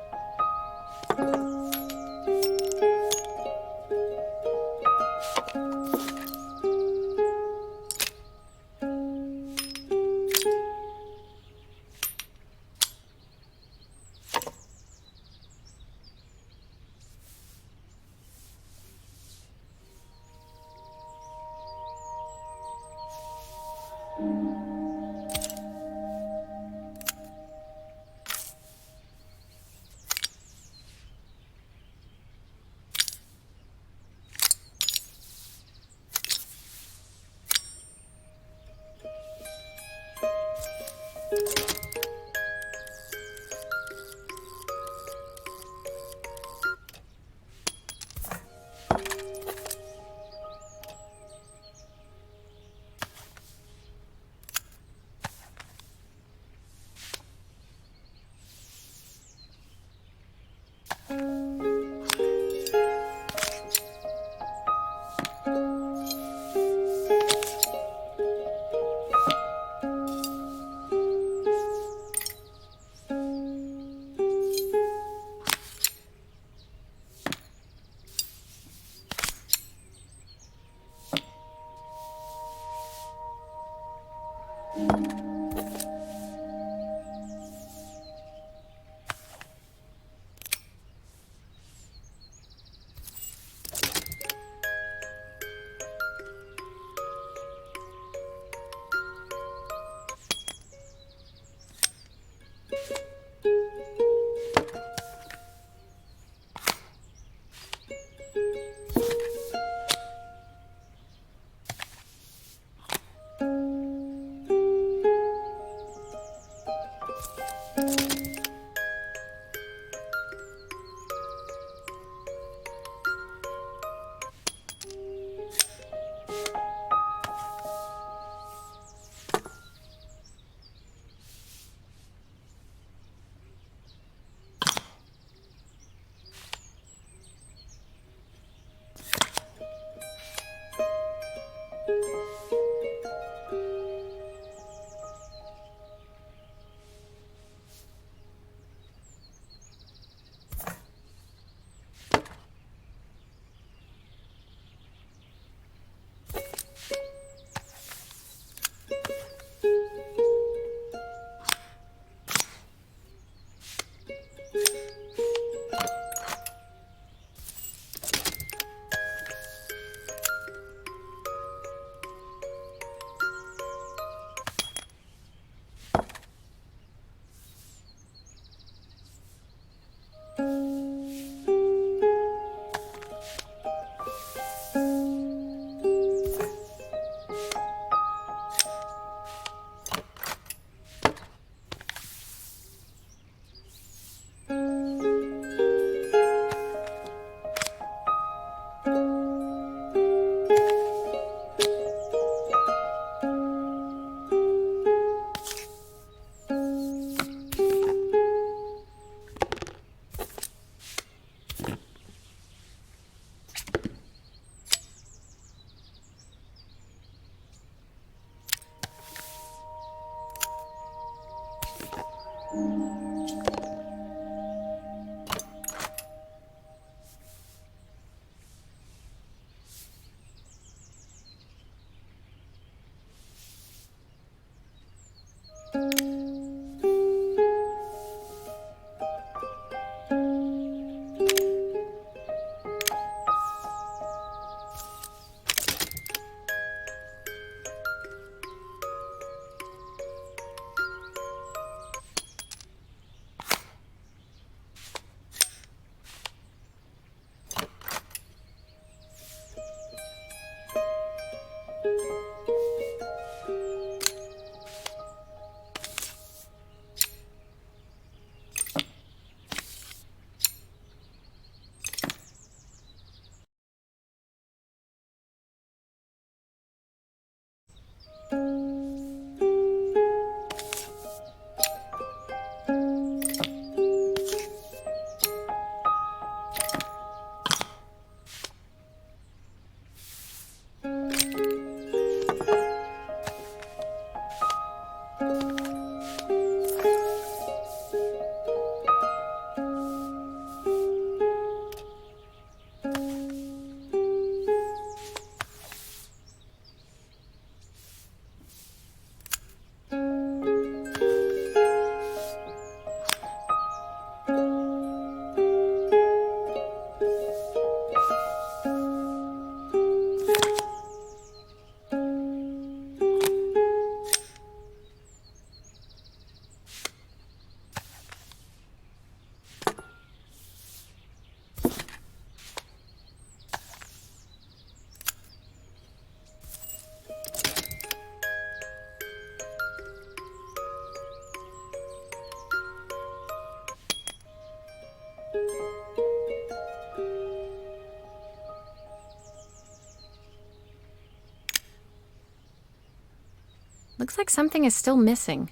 Speaker 1: Looks like something is still missing.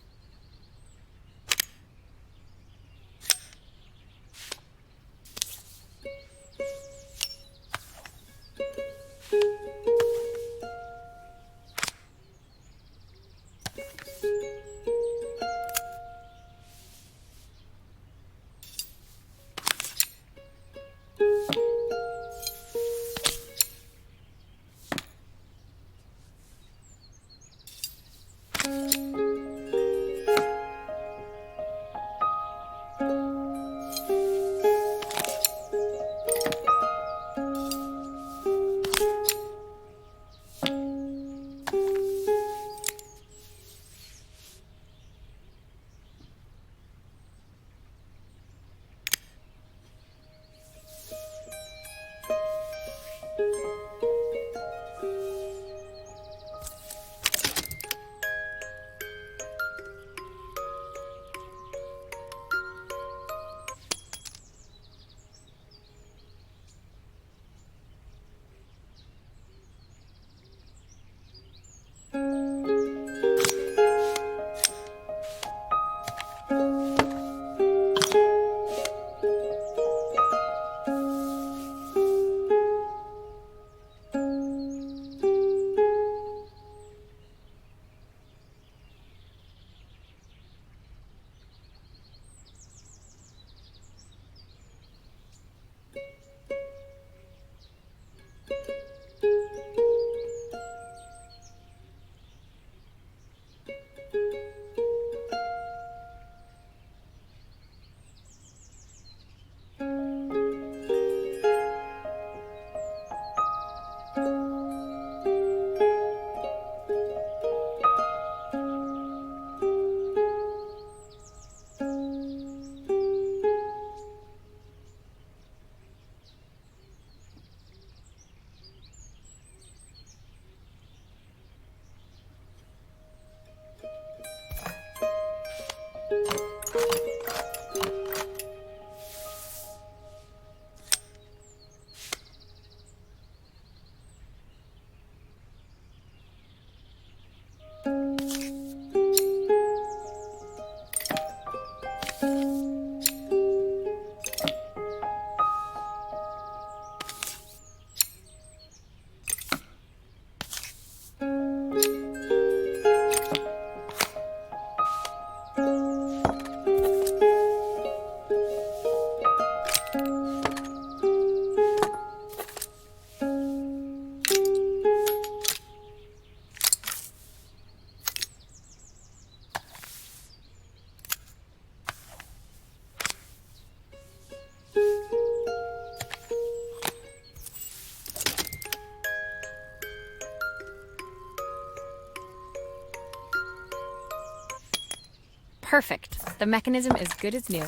Speaker 1: Perfect. The mechanism is good as new.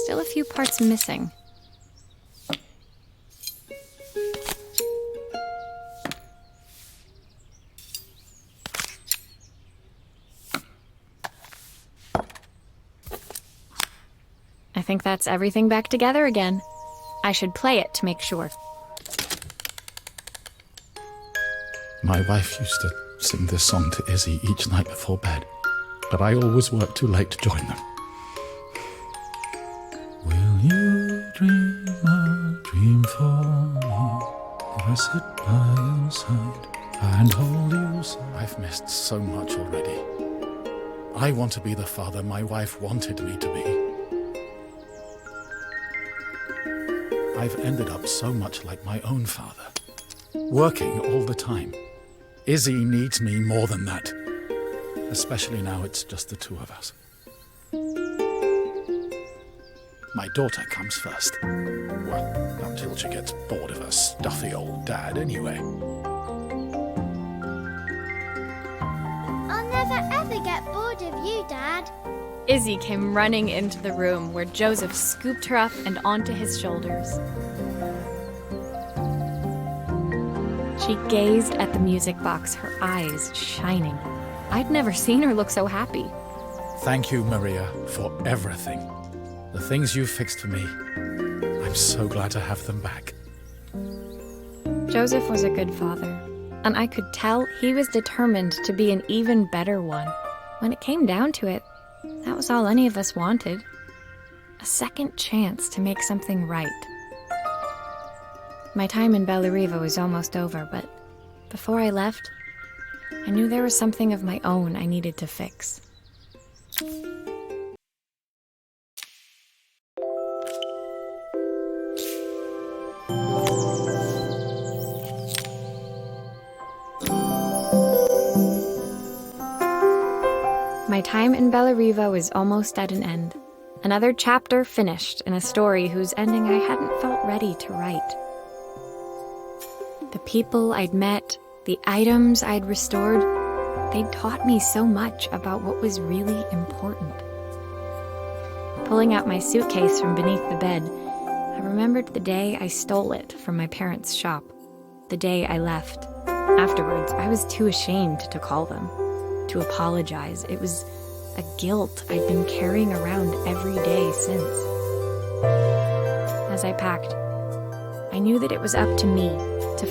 Speaker 1: Still a few parts missing. I think that's everything back together again. I should play it to make sure.
Speaker 4: My wife used to sing this song to Izzy each night before bed, but I always worked too late to join them. Will you dream a dream for me? If I sit by your side and hold you so. I've missed so much already. I want to be the father my wife wanted me to be. I've ended up so much like my own father, working all the time. Izzy needs me more than that, especially now it's just the two of us. My daughter comes first. Well, until she gets bored of her stuffy old dad anyway.
Speaker 2: I'll never ever get bored of you, Dad.
Speaker 1: Izzy came running into the room where Joseph scooped her up and onto his shoulders. She gazed at the music box, her eyes shining. I'd never seen her look so happy.
Speaker 4: Thank you, Maria, for everything. The things you've fixed for me. I'm I'm so glad to have them back.
Speaker 1: Joseph was a good father, and I could tell he was determined to be an even better one. When it came down to it, that was all any of us wanted. A second chance to make something right. My time in Bellariva was almost over, but before I left, I knew there was something of my own I needed to fix. My time in Bellariva was almost at an end. Another chapter finished in a story whose ending I hadn't felt ready to write. The people I'd met, the items I'd restored, they'd taught me so much about what was really important. Pulling out my suitcase from beneath the bed, I remembered the day I stole it from my parents' shop, the day I left. Afterwards, I was too ashamed to call them, to apologize. It was a guilt I'd been carrying around every day since. As I packed, I knew that it was up to me to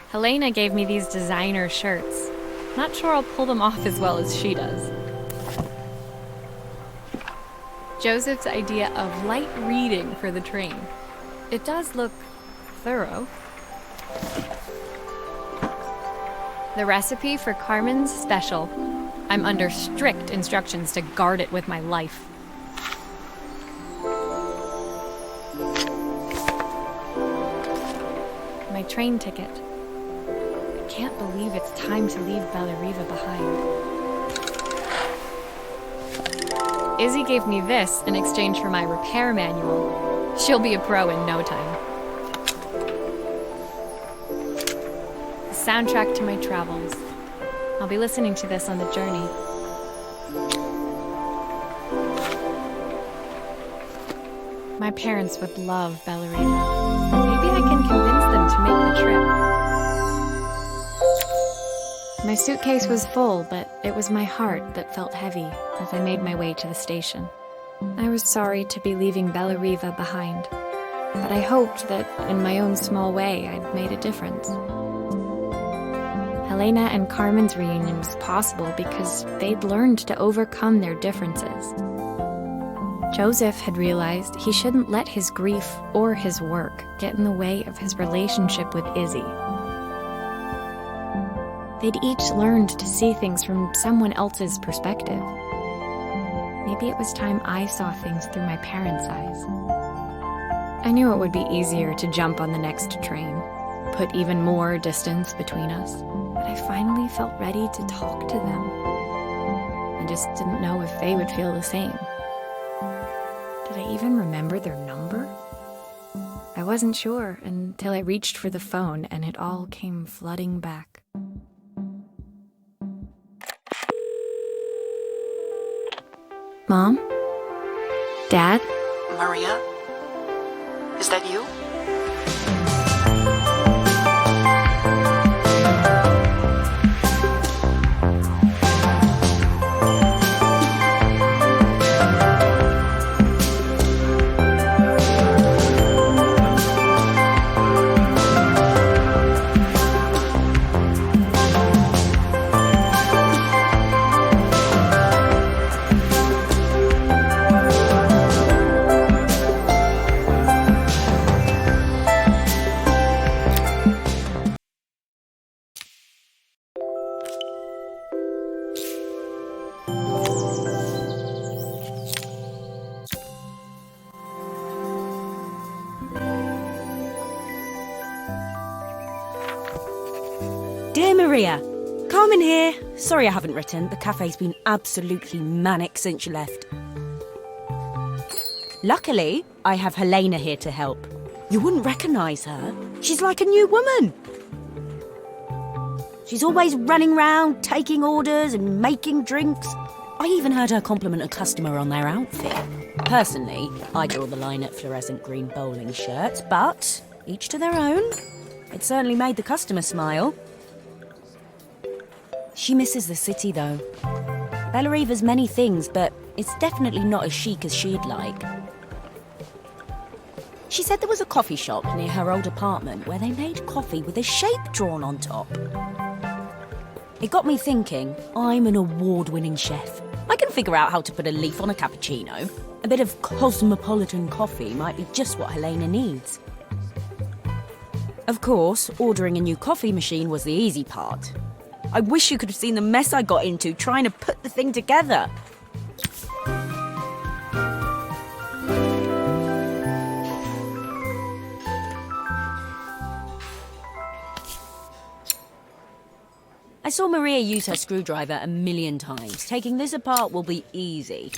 Speaker 1: Helena gave me these designer shirts. Not sure I'll pull them off as well as she does. Joseph's idea of light reading for the train. It does look thorough. The recipe for Carmen's special. I'm under strict instructions to guard it with my life. My train ticket. I can't believe it's time to leave Bellariva behind. Izzy gave me this in exchange for my repair manual. She'll be a pro in no time. The soundtrack to my travels. I'll be listening to this on the journey. My parents would love Bellariva. Maybe I can convince them to make the trip. My suitcase was full, but it was my heart that felt heavy as I made my way to the station. I was sorry to be leaving Bellariva behind, but I hoped that in my own small way I'd made a difference. Helena and Carmen's reunion was possible because they'd learned to overcome their differences. Joseph had realized he shouldn't let his grief or his work get in the way of his relationship with Izzy. They'd each learned to see things from someone else's perspective. Maybe it was time I saw things through my parents' eyes. I knew it would be easier to jump on the next train, put even more distance between us, but I finally felt ready to talk to them. I just didn't know if they would feel the same. Did I even remember their number? I wasn't sure until I reached for the phone and it all came flooding back. Mom? Dad?
Speaker 7: Maria? Is that you?
Speaker 5: Dear Maria, Carmen here. Sorry I haven't written. The cafe's been absolutely manic since you left. Luckily, I have Helena here to help. You wouldn't recognise her. She's like a new woman. She's always running round, taking orders and making drinks. I even heard her compliment a customer on their outfit. Personally, I draw the line at fluorescent green bowling shirts, but each to their own. It certainly made the customer smile. She misses the city, though. Bellariva's many things, but it's definitely not as chic as she'd like. She said there was a coffee shop near her old apartment where they made coffee with a shape drawn on top. It got me thinking, I'm an award-winning chef. I can figure out how to put a leaf on a cappuccino. A bit of cosmopolitan coffee might be just what Helena needs. Of course, ordering a new coffee machine was the easy part. I wish you could have seen the mess I got into trying to put the thing together. I saw Maria use her screwdriver a million times. Taking this apart will be easy.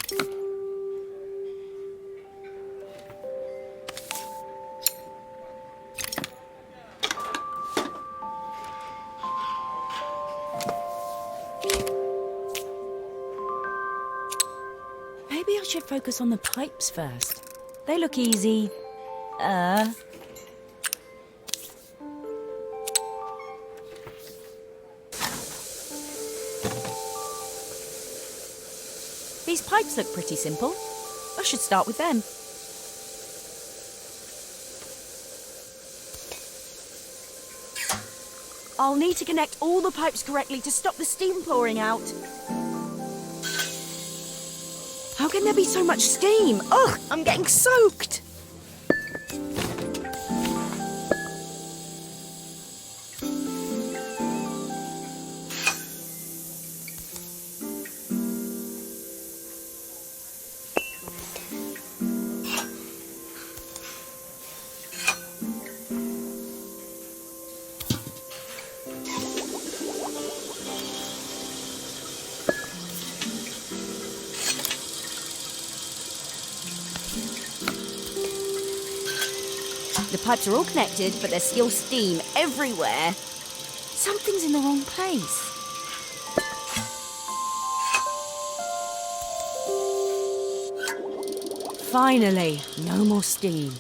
Speaker 5: Maybe I should focus on the pipes first. They look easy. These pipes look pretty simple. I should start with them. I'll need to connect all the pipes correctly to stop the steam pouring out. How can there be so much steam? Ugh, I'm getting soaked! The pipes are all connected, but there's still steam everywhere. Something's in the wrong place. Finally, no more steam.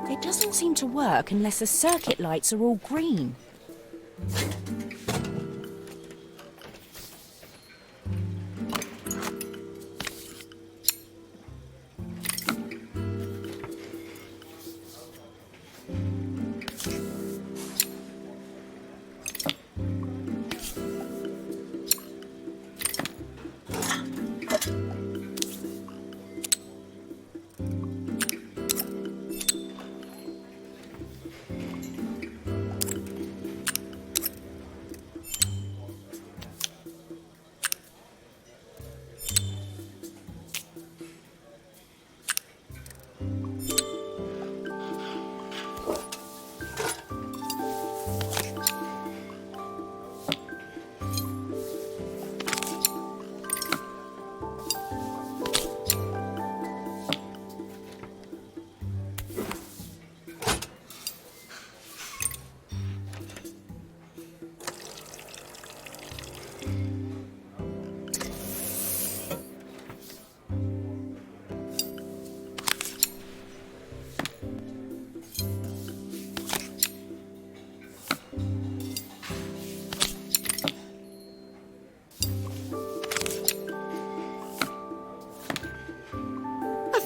Speaker 5: It doesn't seem to work unless the circuit lights are all green.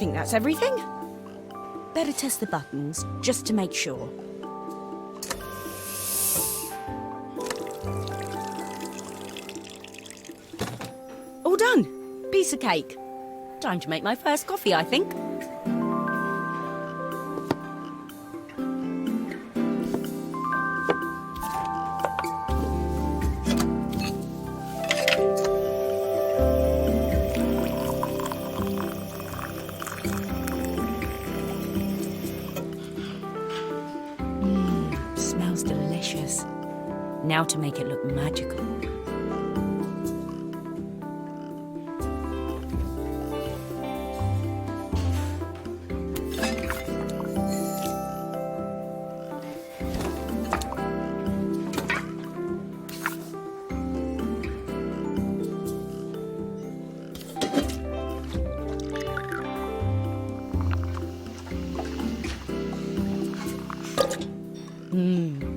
Speaker 5: think that's everything. Better test the buttons, just to make sure. All done. Piece of cake. Time to make my first coffee, I think. Smells delicious. Now to make it look magical.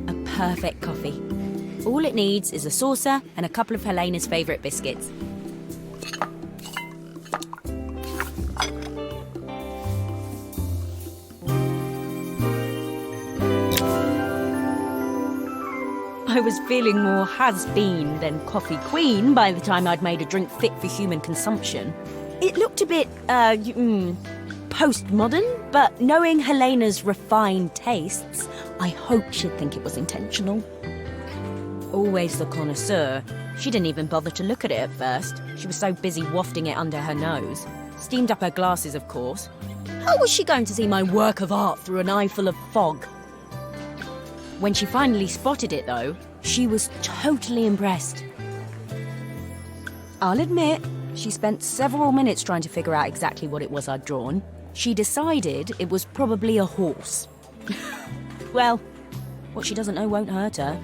Speaker 5: A perfect coffee. All it needs is a saucer and a couple of Helena's favourite biscuits. I was feeling more has-been than coffee queen by the time I'd made a drink fit for human consumption. It looked a bit, postmodern, but knowing Helena's refined tastes, I hoped she'd think it was intentional. Always the connoisseur, she didn't even bother to look at it at first. She was so busy wafting it under her nose. Steamed up her glasses, of course. How was she going to see my work of art through an eye full of fog? When she finally spotted it, though, she was totally impressed. I'll admit, she spent several minutes trying to figure out exactly what it was I'd drawn. She decided it was probably a horse. Well, what she doesn't know won't hurt her.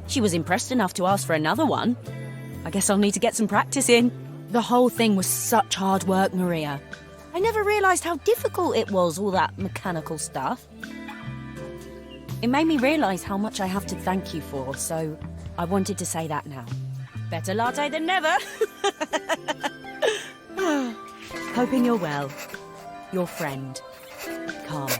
Speaker 5: She was impressed enough to ask for another one. I guess I'll need to get some practice in. The whole thing was such hard work, Maria. I never realised how difficult it was, all that mechanical stuff. It made me realise how much I have to thank you for, so I wanted to say that now. Better latte than never. Hoping you're well. Your friend, Carmen.